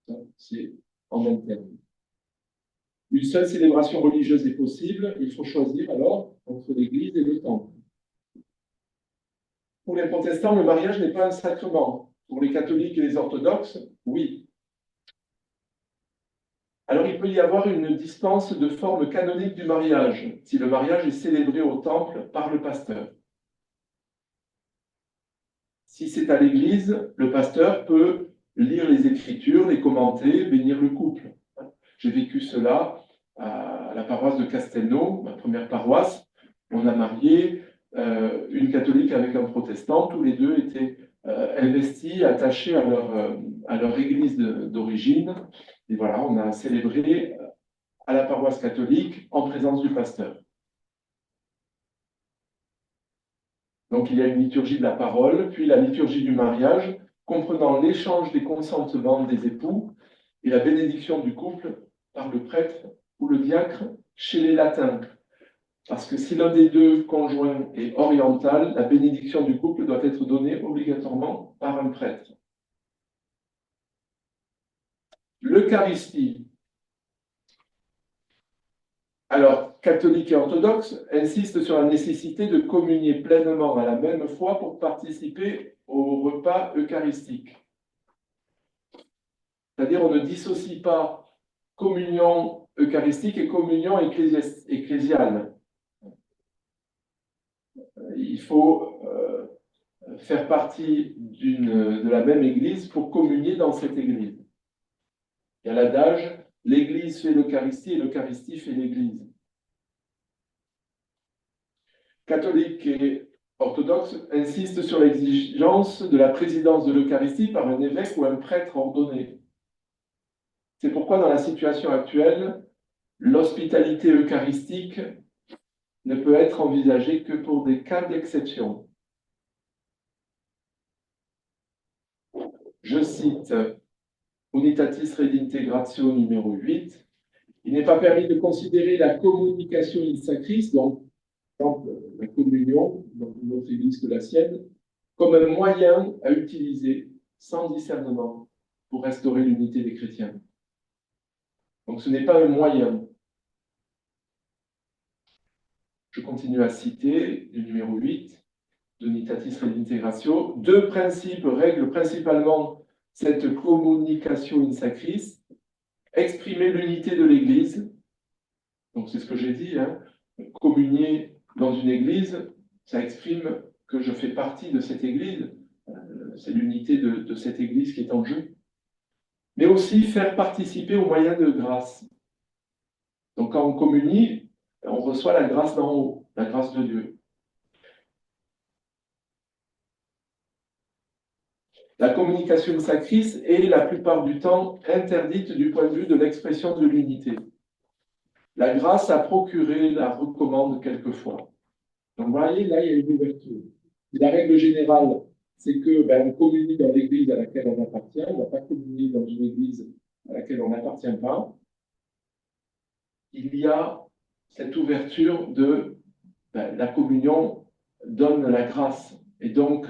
Ça, c'est en interne. Une seule célébration religieuse est possible, il faut choisir alors entre l'Église et le temple. Pour les protestants, le mariage n'est pas un sacrement. Pour les catholiques et les orthodoxes, oui. Alors il peut y avoir une dispense de forme canonique du mariage, si le mariage est célébré au temple par le pasteur. Si c'est à l'église, le pasteur peut lire les Écritures, les commenter, bénir le couple. J'ai vécu cela à la paroisse de Castelnau, ma première paroisse. On a marié une catholique avec un protestant. Tous les deux étaient investis, attachés à leur église d'origine. Et voilà, on a célébré à la paroisse catholique en présence du pasteur. Donc il y a une liturgie de la parole, puis la liturgie du mariage, comprenant l'échange des consentements des époux et la bénédiction du couple par le prêtre ou le diacre chez les latins. Parce que si l'un des deux conjoints est oriental, la bénédiction du couple doit être donnée obligatoirement par un prêtre. L'Eucharistie. Alors, catholiques et orthodoxes insistent sur la nécessité de communier pleinement à la même foi pour participer au repas eucharistique. C'est-à-dire, on ne dissocie pas communion eucharistique et communion ecclésiale. Il faut faire partie de la même église pour communier dans cette église. Il y a l'adage, l'église fait l'Eucharistie et l'Eucharistie fait l'église. Catholiques et orthodoxes insistent sur l'exigence de la présidence de l'Eucharistie par un évêque ou un prêtre ordonné. C'est pourquoi, dans la situation actuelle, l'hospitalité eucharistique ne peut être envisagée que pour des cas d'exception. Je cite Unitatis Redintegratio numéro 8. Il n'est pas permis de considérer la communication in sacris, donc par exemple la communion dans une autre église que la sienne, comme un moyen à utiliser sans discernement pour restaurer l'unité des chrétiens. Donc ce n'est pas un moyen. Je continue à citer le numéro 8 de Unitatis Redintegratio. Deux principes règlent principalement cette communication in sacris, exprimer l'unité de l'Église, donc c'est ce que j'ai dit, hein, communier dans une Église, ça exprime que je fais partie de cette Église, c'est l'unité de cette Église qui est en jeu, mais aussi faire participer aux moyens de grâce. Donc quand on communie, on reçoit la grâce d'en haut, la grâce de Dieu. La communication sacris est la plupart du temps interdite du point de vue de l'expression de l'unité. La grâce à procurer la recommande quelquefois. Donc, vous voyez, là, il y a une ouverture. La règle générale, c'est que on communie dans l'église à laquelle on appartient, on ne va pas communier dans une église à laquelle on n'appartient pas. Il y a cette ouverture de la communion donne la grâce. Et donc,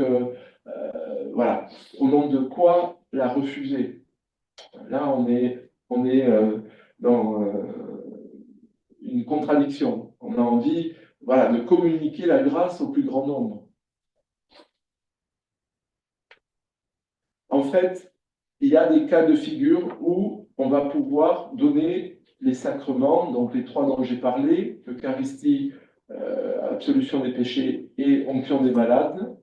voilà, au nom de quoi la refuser? Là, on est dans une contradiction. On a envie, voilà, de communiquer la grâce au plus grand nombre. En fait, il y a des cas de figure où on va pouvoir donner les sacrements, donc les trois dont j'ai parlé, Eucharistie, absolution des péchés et onction des malades.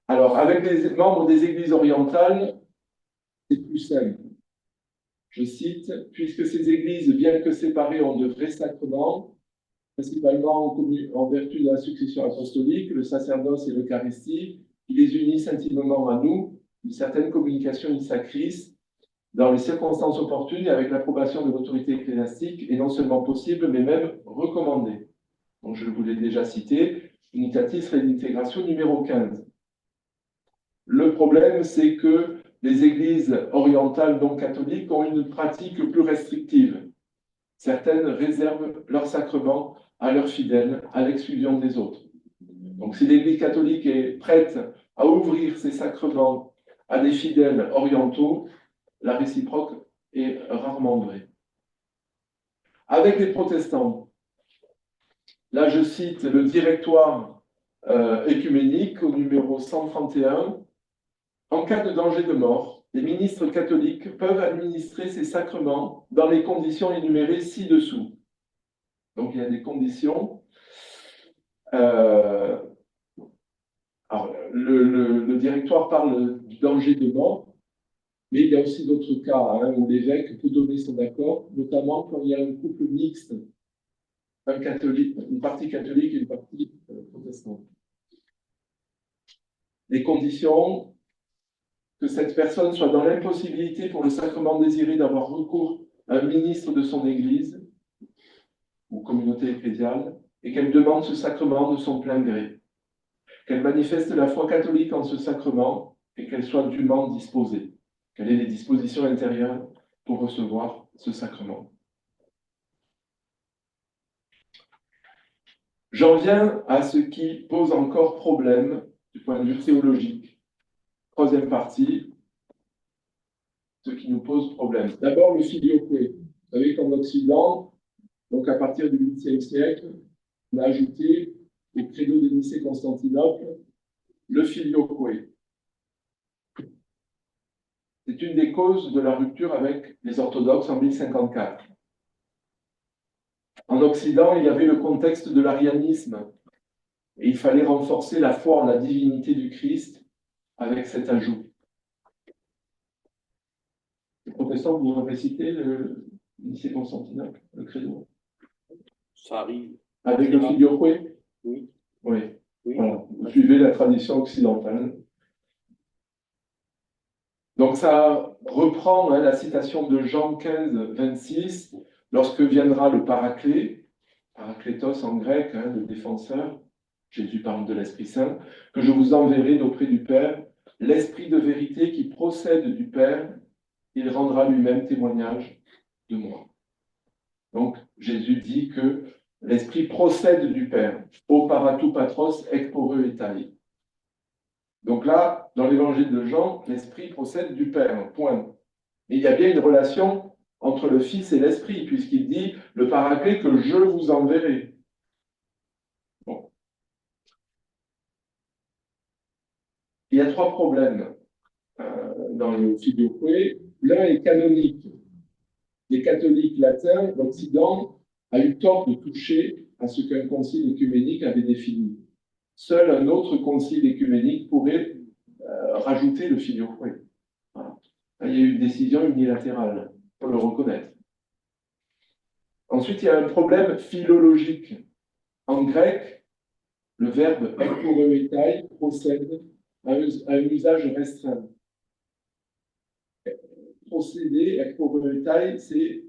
Alors, avec les membres des églises orientales, c'est plus simple. Je cite, puisque ces églises, bien que séparées, ont de vrais sacrements, principalement en vertu de la succession apostolique, le sacerdoce et l'Eucharistie, qui les unissent intimement à nous, une certaine communication in sacris, dans les circonstances opportunes et avec l'approbation de l'autorité ecclésiastique, est non seulement possible, mais même recommandée. Donc, je vous l'ai déjà cité, Unitatis Redintegratio numéro 15. Le problème, c'est que les églises orientales non catholiques ont une pratique plus restrictive. Certaines réservent leurs sacrements à leurs fidèles, à l'exclusion des autres. Donc, si l'Église catholique est prête à ouvrir ses sacrements à des fidèles orientaux, la réciproque est rarement vraie. Avec les protestants, là je cite le directoire écuménique au numéro 131. En cas de danger de mort, les ministres catholiques peuvent administrer ces sacrements dans les conditions énumérées ci-dessous. Donc il y a des conditions. Alors, le directoire parle du danger de mort, mais il y a aussi d'autres cas où l'évêque peut donner son accord, notamment quand il y a un couple mixte, un catholique, une partie catholique et une partie protestante. Les conditions, que cette personne soit dans l'impossibilité pour le sacrement désiré d'avoir recours à un ministre de son Église ou communauté ecclésiale, et qu'elle demande ce sacrement de son plein gré, qu'elle manifeste la foi catholique en ce sacrement et qu'elle soit dûment disposée, qu'elle ait les dispositions intérieures pour recevoir ce sacrement. J'en viens à ce qui pose encore problème du point de vue théologique. Troisième partie, ce qui nous pose problème. D'abord, le filioque. Vous savez qu'en Occident, donc à partir du 8e siècle, on a ajouté au credo de Nicée-Constantinople le filioque. C'est une des causes de la rupture avec les orthodoxes en 1054. En Occident, il y avait le contexte de l'arianisme et il fallait renforcer la foi en la divinité du Christ avec cet ajout. Les protestants, vous avez cité le Nicée-Constantinople, le credo. Ça arrive. Avec le filioque? Oui. Oui. Oui. Voilà. Vous suivez la tradition occidentale. Donc ça reprend la citation de Jean 15, 26, lorsque viendra le Paraclet, Parakletos en grec, le défenseur, Jésus parle de l'Esprit Saint, que je vous enverrai d'auprès du Père, l'Esprit de vérité qui procède du Père, il rendra lui-même témoignage de moi. Donc Jésus dit que l'Esprit procède du Père, o paratou patros ekporeu etai. Donc là, dans l'évangile de Jean, l'Esprit procède du Père, point. Et il y a bien une relation entre le Fils et l'Esprit, puisqu'il dit le Paraclet que je vous enverrai. Bon. Il y a trois problèmes dans le filioque. L'un est canonique. Les catholiques latins, l'Occident, a eu tort de toucher à ce qu'un concile écuménique avait défini. Seul un autre concile écuménique pourrait rajouter le filioque. Voilà. Il y a eu une décision unilatérale, il faut le reconnaître. Ensuite, il y a un problème philologique. En grec, le verbe ekporeuetai procède à un usage restreint. Procéder, ekporeuetai, c'est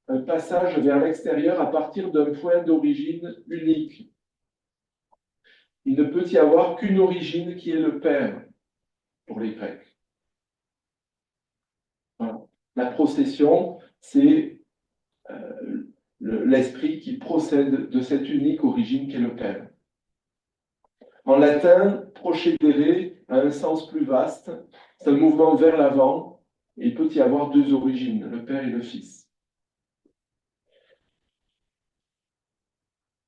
un passage vers l'extérieur à partir d'un point d'origine unique. Il ne peut y avoir qu'une origine qui est le Père pour les Grecs. Voilà. La procession, c'est l'esprit qui procède de cette unique origine qu'est le Père. En latin, procédere a un sens plus vaste, c'est un mouvement vers l'avant, et il peut y avoir deux origines, le Père et le Fils.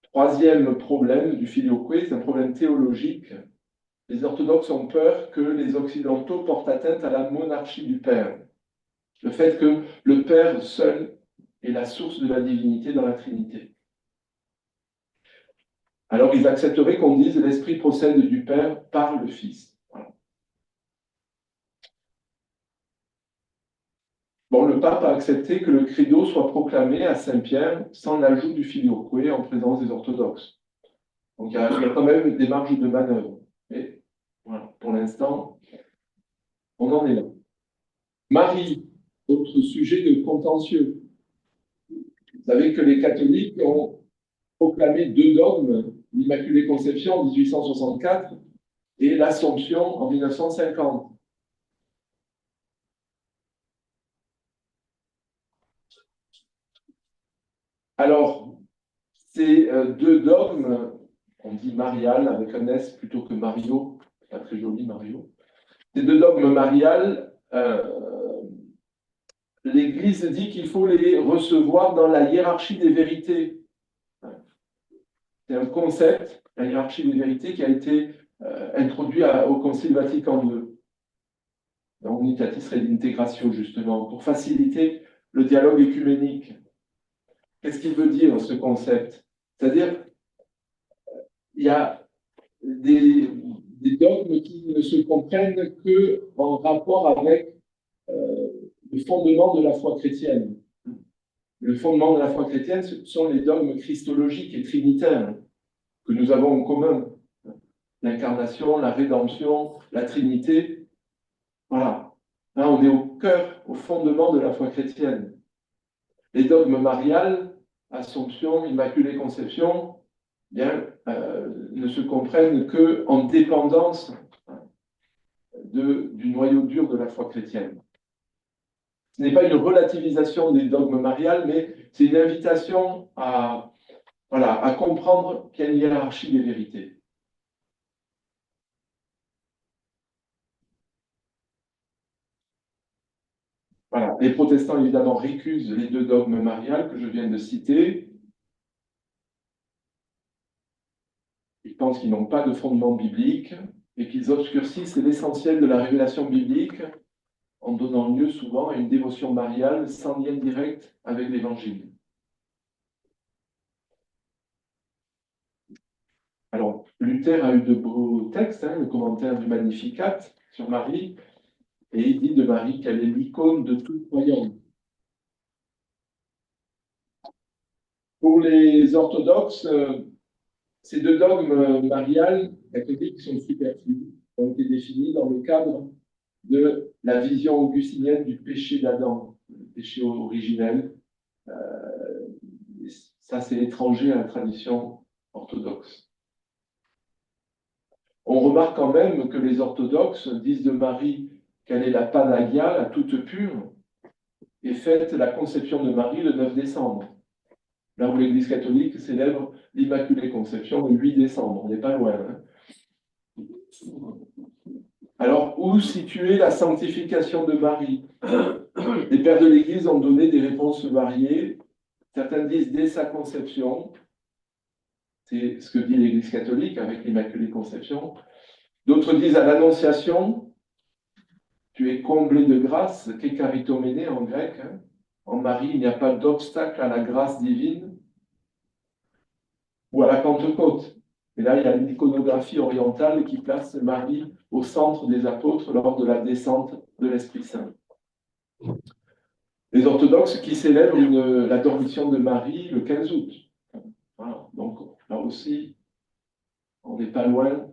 Troisième problème du filioque, c'est un problème théologique. Les orthodoxes ont peur que les occidentaux portent atteinte à la monarchie du Père. Le fait que le Père seul est la source de la divinité dans la Trinité. Alors ils accepteraient qu'on dise l'Esprit procède du Père par le Fils. Voilà. Bon, le pape a accepté que le credo soit proclamé à Saint-Pierre sans l'ajout du filioque en présence des orthodoxes. Donc il y a quand même des marges de manœuvre. Mais voilà, pour l'instant, on en est là. Marie, autre sujet de contentieux. Vous savez que les catholiques ont proclamé deux dogmes, l'Immaculée Conception en 1864 et l'Assomption en 1950. Alors, ces deux dogmes, on dit marial avec un S plutôt que Mario, pas très joli Mario. Ces deux dogmes marial, l'Église dit qu'il faut les recevoir dans la hiérarchie des vérités. C'est un concept, la hiérarchie des vérités, qui a été introduit au Concile Vatican II, dans Unitatis Redintegratio, justement, pour faciliter le dialogue écuménique. Qu'est-ce qu'il veut dire, ce concept? C'est-à-dire, il y a des dogmes qui ne se comprennent qu'en rapport avec le fondement de la foi chrétienne. Le fondement de la foi chrétienne, ce sont les dogmes christologiques et trinitaires que nous avons en commun. L'incarnation, la rédemption, la Trinité. Voilà. Là, on est au cœur, au fondement de la foi chrétienne. Les dogmes mariales, Assomption, Immaculée Conception, bien, ne se comprennent qu'en dépendance du noyau dur de la foi chrétienne. Ce n'est pas une relativisation des dogmes mariales, mais c'est une invitation à comprendre qu'il y a une hiérarchie des vérités. Voilà. Les protestants, évidemment, récusent les deux dogmes mariales que je viens de citer. Ils pensent qu'ils n'ont pas de fondement biblique et qu'ils obscurcissent l'essentiel de la révélation biblique en donnant lieu souvent à une dévotion mariale sans lien direct avec l'Évangile. Alors, Luther a eu de beaux textes, le commentaire du Magnificat sur Marie, et il dit de Marie qu'elle est l'icône de tout croyant. Pour les orthodoxes, ces deux dogmes mariales catholiques sont superflus, ont été définis dans le cadre de la vision augustinienne du péché d'Adam, le péché originel. Ça, c'est étranger à la tradition orthodoxe. On remarque quand même que les orthodoxes disent de Marie qu'elle est la Panagia, la toute pure, et fête la conception de Marie le 9 décembre. Là où l'Église catholique célèbre l'Immaculée Conception le 8 décembre, on n'est pas loin. Alors, où situer la sanctification de Marie? Les pères de l'Église ont donné des réponses variées. Certains disent dès sa conception, c'est ce que dit l'Église catholique avec l'Immaculée Conception. D'autres disent à l'Annonciation, tu es comblé de grâce, kekaritomene en grec. En Marie, il n'y a pas d'obstacle à la grâce divine. Ou à la Pentecôte. Et là, il y a l'iconographie orientale qui place Marie au centre des apôtres lors de la descente de l'Esprit Saint. Les orthodoxes qui célèbrent la dormition de Marie le 15 août. Voilà. Donc, là aussi, on n'est pas loin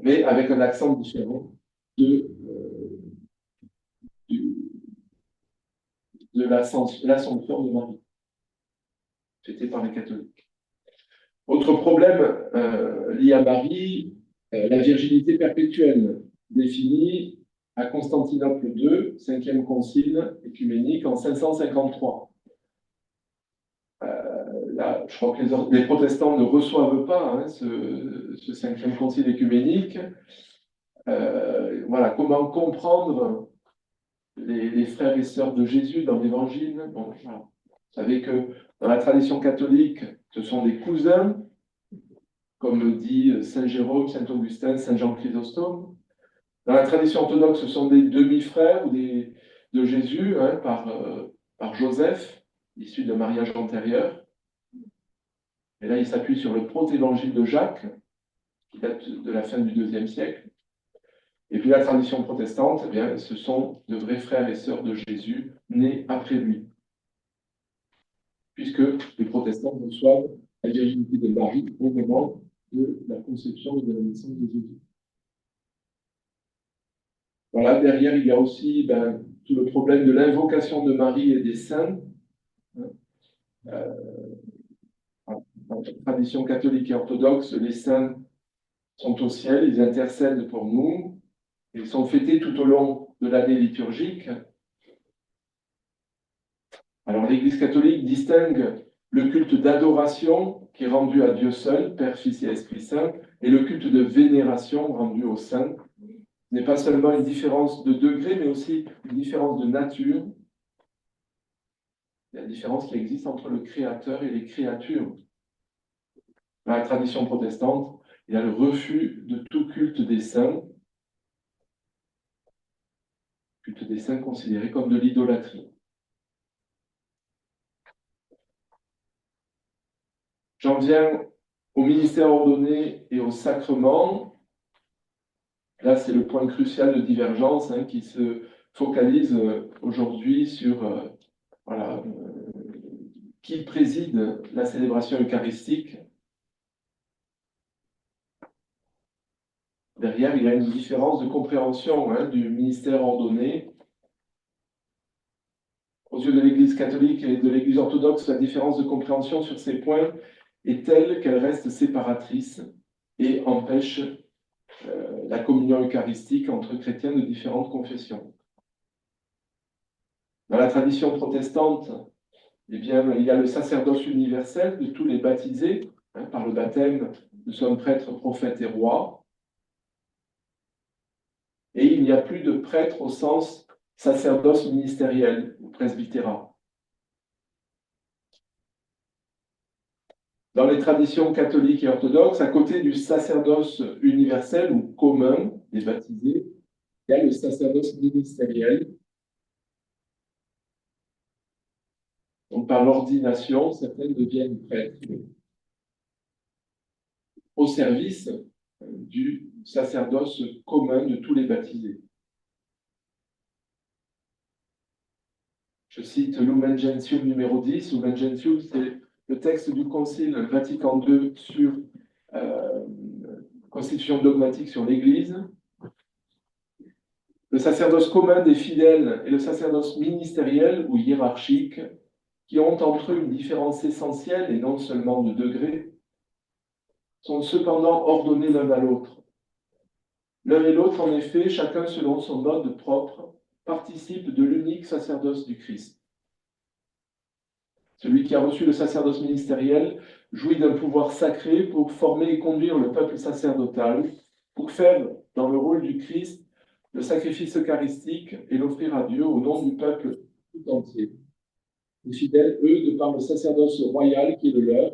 mais avec un accent différent de l'Assomption de Marie, fêtée par les catholiques. Autre problème lié à Marie, la virginité perpétuelle, définie à Constantinople II, 5e concile écuménique en 553. Là, je crois que les protestants ne reçoivent pas ce 5e concile écuménique. Voilà, comment comprendre les frères et sœurs de Jésus dans l'Évangile. Bon, voilà. Vous savez que dans la tradition catholique, ce sont des cousins, comme dit Saint Jérôme, Saint Augustin, Saint Jean Chrysostome. Dans la tradition orthodoxe, ce sont des demi-frères de Jésus par Joseph, issu d'un mariage antérieur. Et là, il s'appuie sur le protévangile de Jacques, qui date de la fin du IIe siècle. Et puis la tradition protestante, eh bien, ce sont de vrais frères et sœurs de Jésus, nés après lui. Puisque les protestants reçoivent la virginité de Marie au moment de la conception et de la naissance de Jésus. Voilà, derrière, il y a aussi tout le problème de l'invocation de Marie et des saints. Dans la tradition catholique et orthodoxe, les saints sont au ciel, ils intercèdent pour nous, ils sont fêtés tout au long de l'année liturgique. Alors l'Église catholique distingue le culte d'adoration qui est rendu à Dieu seul, Père, Fils et Esprit Saint, et le culte de vénération rendu au Saint. Ce n'est pas seulement une différence de degré, mais aussi une différence de nature. Il y a une différence qui existe entre le Créateur et les créatures. Dans la tradition protestante, il y a le refus de tout culte des saints, culte des saints considéré comme de l'idolâtrie. J'en viens au ministère ordonné et au sacrement. Là, c'est le point crucial de divergence qui se focalise aujourd'hui sur voilà, qui préside la célébration eucharistique. Derrière, il y a une différence de compréhension du ministère ordonné. Aux yeux de l'Église catholique et de l'Église orthodoxe, la différence de compréhension sur ces points est telle qu'elle reste séparatrice et empêche la communion eucharistique entre chrétiens de différentes confessions. Dans la tradition protestante, eh bien, il y a le sacerdoce universel de tous les baptisés. Par le baptême, nous sommes prêtres, prophètes et rois. Et il n'y a plus de prêtre au sens sacerdoce ministériel ou presbytérat. Dans les traditions catholiques et orthodoxes, à côté du sacerdoce universel ou commun des baptisés, il y a le sacerdoce ministériel. Donc, par l'ordination, certains deviennent prêtres au service du sacerdoce commun de tous les baptisés. Je cite Lumen Gentium numéro 10. Lumen Gentium, c'est le texte du Concile Vatican II sur constitution dogmatique sur l'Église. Le sacerdoce commun des fidèles et le sacerdoce ministériel ou hiérarchique, qui ont entre eux une différence essentielle et non seulement de degré, sont cependant ordonnés l'un à l'autre. L'un et l'autre, en effet, chacun selon son mode propre, participe de l'unique sacerdoce du Christ. Celui qui a reçu le sacerdoce ministériel jouit d'un pouvoir sacré pour former et conduire le peuple sacerdotal, pour faire, dans le rôle du Christ, le sacrifice eucharistique et l'offrir à Dieu au nom du peuple tout entier. Les fidèles, eux, de par le sacerdoce royal qui est le leur,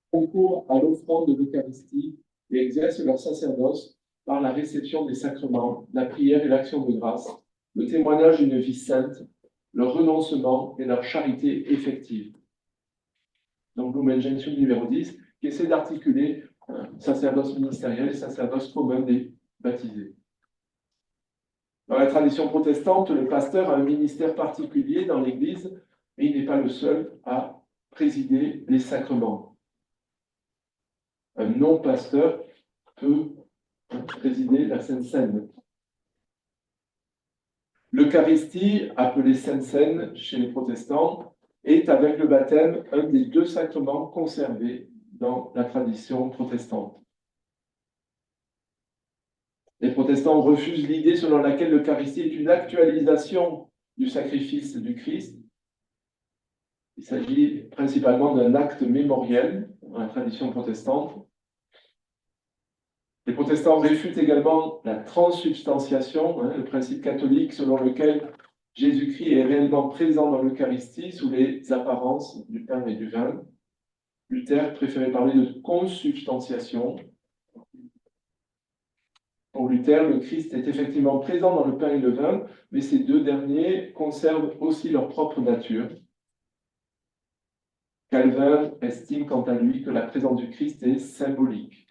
concourent à l'offrande de l'Eucharistie et exercent leur sacerdoce par la réception des sacrements, la prière et l'action de grâce, le témoignage d'une vie sainte, leur renoncement et leur charité effective. Donc, Lumen Gentium numéro 10, qui essaie d'articuler sacerdoce ministériel et sacerdoce commun des baptisés. Dans la tradition protestante, le pasteur a un ministère particulier dans l'Église, mais il n'est pas le seul à présider les sacrements. Un non-pasteur peut présider la Sainte Seine. L'Eucharistie, appelée Sainte Seine chez les protestants, est avec le baptême un des deux sacrements conservés dans la tradition protestante. Les protestants refusent l'idée selon laquelle l'Eucharistie est une actualisation du sacrifice du Christ. Il s'agit principalement d'un acte mémoriel dans la tradition protestante. Les protestants réfutent également la transsubstantiation, le principe catholique selon lequel Jésus-Christ est réellement présent dans l'Eucharistie sous les apparences du pain et du vin. Luther préférait parler de consubstantiation. Pour Luther, le Christ est effectivement présent dans le pain et le vin, mais ces deux derniers conservent aussi leur propre nature. Calvin estime quant à lui que la présence du Christ est symbolique.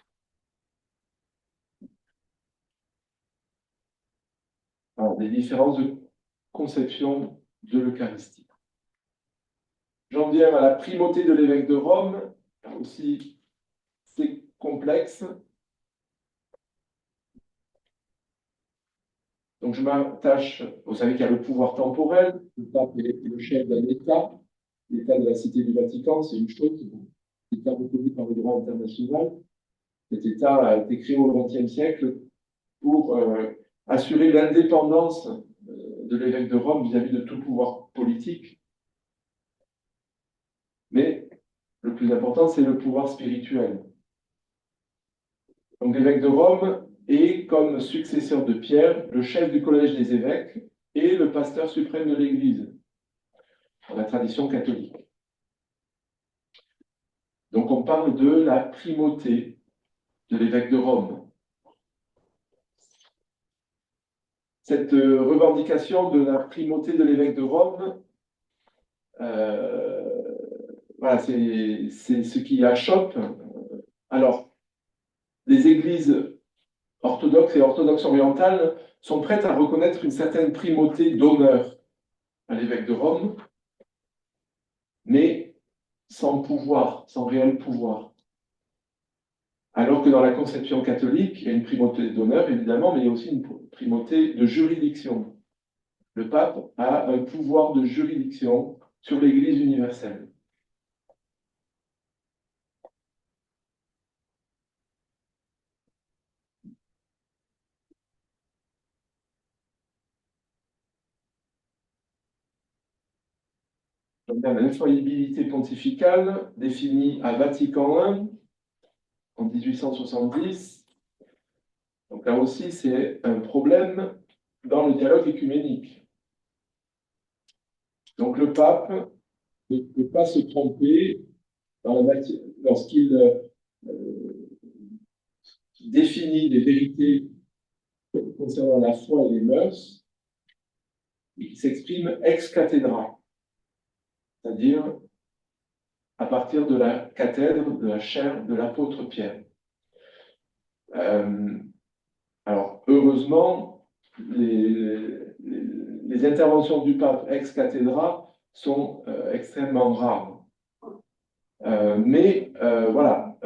Alors, des différences de conception de l'Eucharistie. J'en viens à la primauté de l'évêque de Rome. Là aussi, c'est complexe. Donc, je m'attache, vous savez qu'il y a le pouvoir temporel, le pape est le chef d'un État, l'État de la Cité du Vatican, c'est une chose, l'État reconnu par le droit international. Cet État a été créé au XXe siècle pour assurer l'indépendance de l'évêque de Rome vis-à-vis de tout pouvoir politique. mais le plus important, c'est le pouvoir spirituel. Donc l'évêque de Rome est, comme successeur de Pierre, le chef du collège des évêques et le pasteur suprême de l'Église, dans la tradition catholique. Donc on parle de la primauté de l'évêque de Rome. Cette revendication de la primauté de l'évêque de Rome, voilà, c'est ce qui achoppe. Alors, les églises orthodoxes et orthodoxes orientales sont prêtes à reconnaître une certaine primauté d'honneur à l'évêque de Rome, mais sans pouvoir, sans réel pouvoir. Alors que dans la conception catholique, il y a une primauté d'honneur, évidemment, mais il y a aussi une primauté de juridiction. Le pape a un pouvoir de juridiction sur l'Église universelle. L'infaillibilité pontificale, définie à Vatican I en 1870. Donc là aussi, c'est un problème dans le dialogue écuménique. Donc le pape ne peut pas se tromper lorsqu'il définit les vérités concernant la foi et les mœurs. Il s'exprime ex cathedra, c'est-à-dire à partir de la cathèdre, de la chaire de l'apôtre Pierre. Alors, heureusement, les interventions du pape ex cathedra sont extrêmement rares. Mais voilà,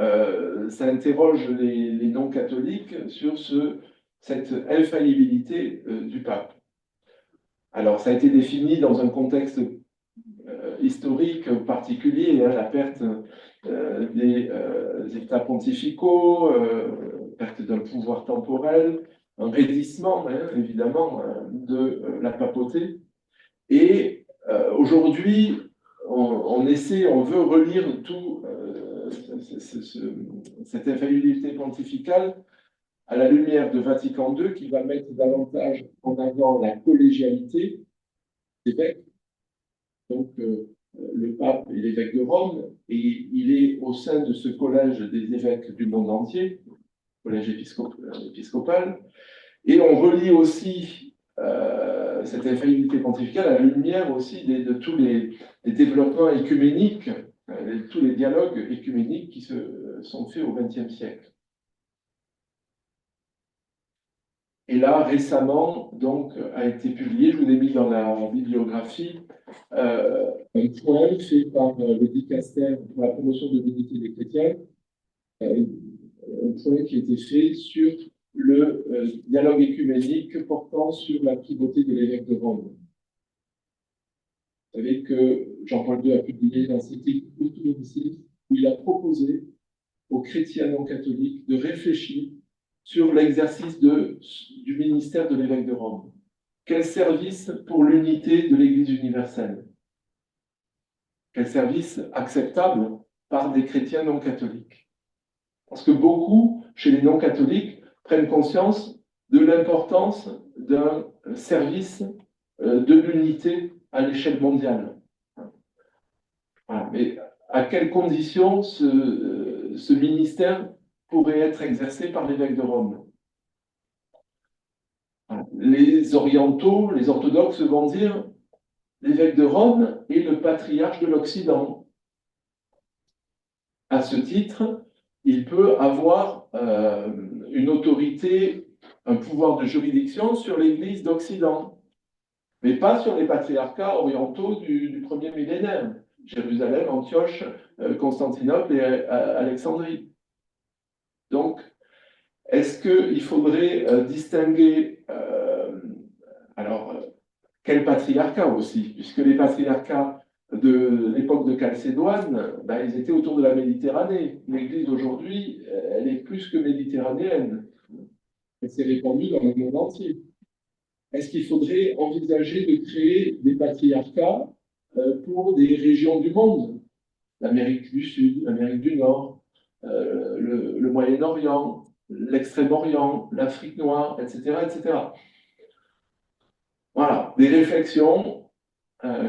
ça interroge les non-catholiques sur cette infaillibilité du pape. Alors, ça a été défini dans un contexte historique particulier, hein, la perte des états pontificaux, perte d'un pouvoir temporel, un raidissement, hein, évidemment, de la papauté. Et aujourd'hui, on veut relire tout cette infaillibilité pontificale à la lumière de Vatican II, qui va mettre davantage en avant la collégialité des évêques. Donc, le pape est l'évêque de Rome, et il est au sein de ce collège des évêques du monde entier, collège épiscopal, et on relie aussi cette infaillibilité pontificale à la lumière aussi de tous les développements écuméniques, tous les dialogues écuméniques qui se sont faits au XXe siècle. Et là, récemment, donc, a été publié, je vous l'ai mis dans la bibliographie, un point fait par le dicaster pour la promotion de l'unité des chrétiens, un point qui a été fait sur le dialogue écuménique portant sur la primauté de l'évêque de Rome. Vous savez que Jean-Paul II a publié l'encyclique Utrumcis, où il a proposé aux chrétiens non catholiques de réfléchir sur l'exercice du ministère de l'évêque de Rome. Quel service pour l'unité de l'Église universelle? Quel service acceptable par des chrétiens non catholiques? Parce que beaucoup, chez les non catholiques, prennent conscience de l'importance d'un service de l'unité à l'échelle mondiale. Voilà. Mais à quelles conditions ce ministère pourrait être exercé par l'évêque de Rome? Les orientaux, les orthodoxes vont dire l'évêque de Rome est le patriarche de l'Occident. À ce titre, il peut avoir une autorité, un pouvoir de juridiction sur l'Église d'Occident, mais pas sur les patriarcats orientaux du premier millénaire, Jérusalem, Antioche, Constantinople et Alexandrie. Donc, est-ce qu'il faudrait distinguer, quel patriarcat aussi, puisque les patriarcats de l'époque de Chalcédoine, ils étaient autour de la Méditerranée. L'Église aujourd'hui, elle est plus que méditerranéenne. Elle s'est répandue dans le monde entier. Est-ce qu'il faudrait envisager de créer des patriarcats pour des régions du monde? l'Amérique du Sud, l'Amérique du Nord, le Moyen-Orient, l'Extrême-Orient, l'Afrique noire, etc., etc. Voilà, des réflexions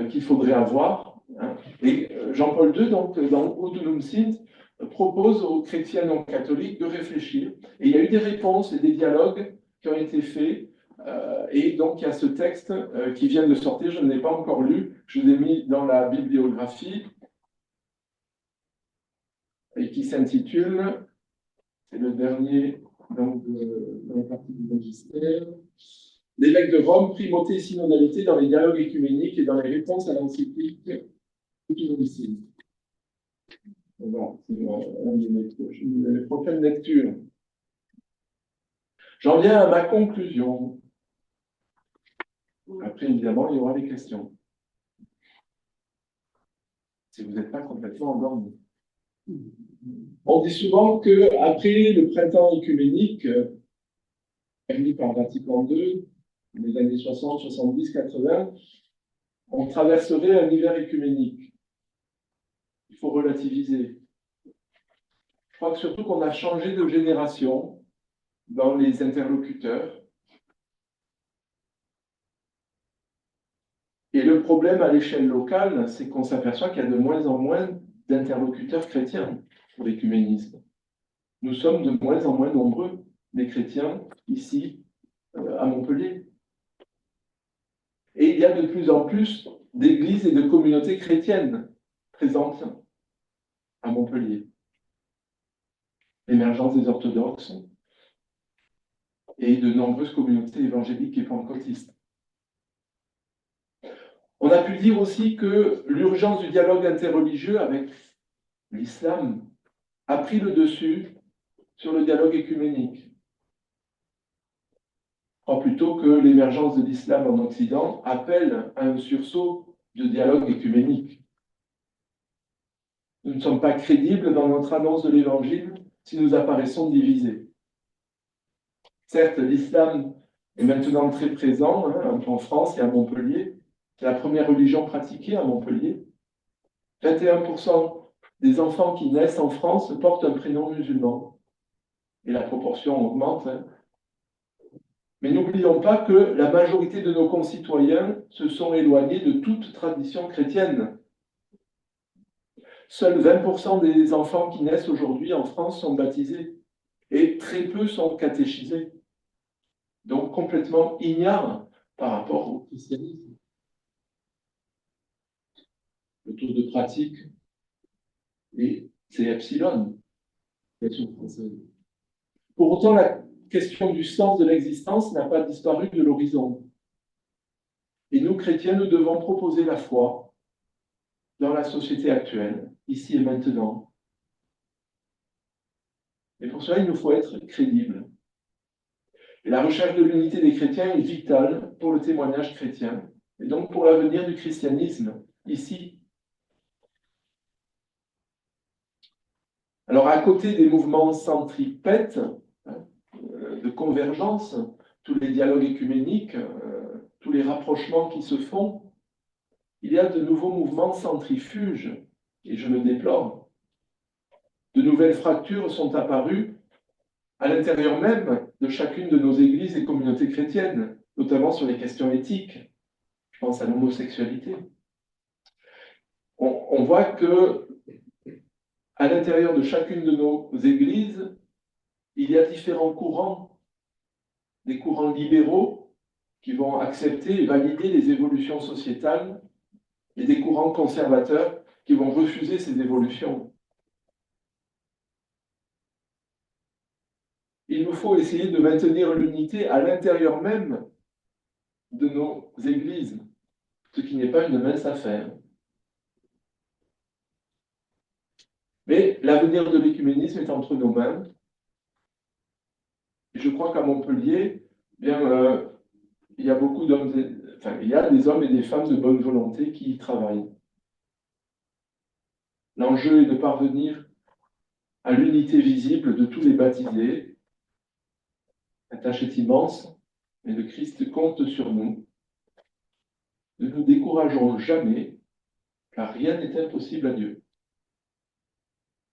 qu'il faudrait avoir. Hein. Et Jean-Paul II, donc, dans Udunum Sint, propose aux chrétiens non catholiques de réfléchir. Et il y a eu des réponses et des dialogues qui ont été faits. Et donc, il y a ce texte qui vient de sortir, je ne l'ai pas encore lu, je l'ai mis dans la bibliographie, et qui s'intitule, c'est le dernier donc, dans la partie du magistère, l'évêque de Rome, primauté et synodalité dans les dialogues écuméniques et dans les réponses à l'encyclique Udunum Sint. Voilà, c'est les prochaines lectures. J'en viens à ma conclusion. Après, évidemment, il y aura des questions. Si vous n'êtes pas complètement endormi. On dit souvent qu'après le printemps écuménique, permis par Vatican II, les années 60, 70, 80, on traverserait un hiver écuménique. Il faut relativiser. Je crois que surtout qu'on a changé de génération dans les interlocuteurs. Et le problème à l'échelle locale, c'est qu'on s'aperçoit qu'il y a de moins en moins d'interlocuteurs chrétiens pour l'écuménisme. Nous sommes de moins en moins nombreux, les chrétiens, ici, à Montpellier. Et il y a de plus en plus d'églises et de communautés chrétiennes présentes à Montpellier. L'émergence des orthodoxes et de nombreuses communautés évangéliques et pentecôtistes. On a pu dire aussi que l'urgence du dialogue interreligieux avec l'islam a pris le dessus sur le dialogue écuménique. Je crois plutôt que l'émergence de l'islam en Occident appelle à un sursaut de dialogue écuménique. Nous ne sommes pas crédibles dans notre annonce de l'Évangile si nous apparaissons divisés. Certes, l'islam est maintenant très présent en France et à Montpellier. C'est la première religion pratiquée à Montpellier. 21% des enfants qui naissent en France portent un prénom musulman. Et la proportion augmente. Mais n'oublions pas que la majorité de nos concitoyens se sont éloignés de toute tradition chrétienne. Seuls 20% des enfants qui naissent aujourd'hui en France sont baptisés et très peu sont catéchisés. Donc complètement ignares par rapport au christianisme. Le taux de pratique, c'est epsilon, question française. Pour autant, la question du sens de l'existence n'a pas disparu de l'horizon. Et nous, chrétiens, nous devons proposer la foi dans la société actuelle, ici et maintenant. Et pour cela, il nous faut être crédibles. Et la recherche de l'unité des chrétiens est vitale pour le témoignage chrétien, et donc pour l'avenir du christianisme, ici. Alors, à côté des mouvements centripètes, de convergence, tous les dialogues écuméniques, tous les rapprochements qui se font, il y a de nouveaux mouvements centrifuges, et je le déplore. De nouvelles fractures sont apparues à l'intérieur même de chacune de nos églises et communautés chrétiennes, notamment sur les questions éthiques. Je pense à l'homosexualité. On voit que à l'intérieur de chacune de nos églises, il y a différents courants, des courants libéraux qui vont accepter et valider les évolutions sociétales et des courants conservateurs qui vont refuser ces évolutions. Il nous faut essayer de maintenir l'unité à l'intérieur même de nos églises, ce qui n'est pas une mince affaire. Mais l'avenir de l'écuménisme est entre nos mains. Et je crois qu'à Montpellier, bien, il y a beaucoup d'hommes, il y a des hommes et des femmes de bonne volonté qui y travaillent. L'enjeu est de parvenir à l'unité visible de tous les baptisés. La tâche est immense, mais le Christ compte sur nous. Ne nous décourageons jamais, car rien n'est impossible à Dieu.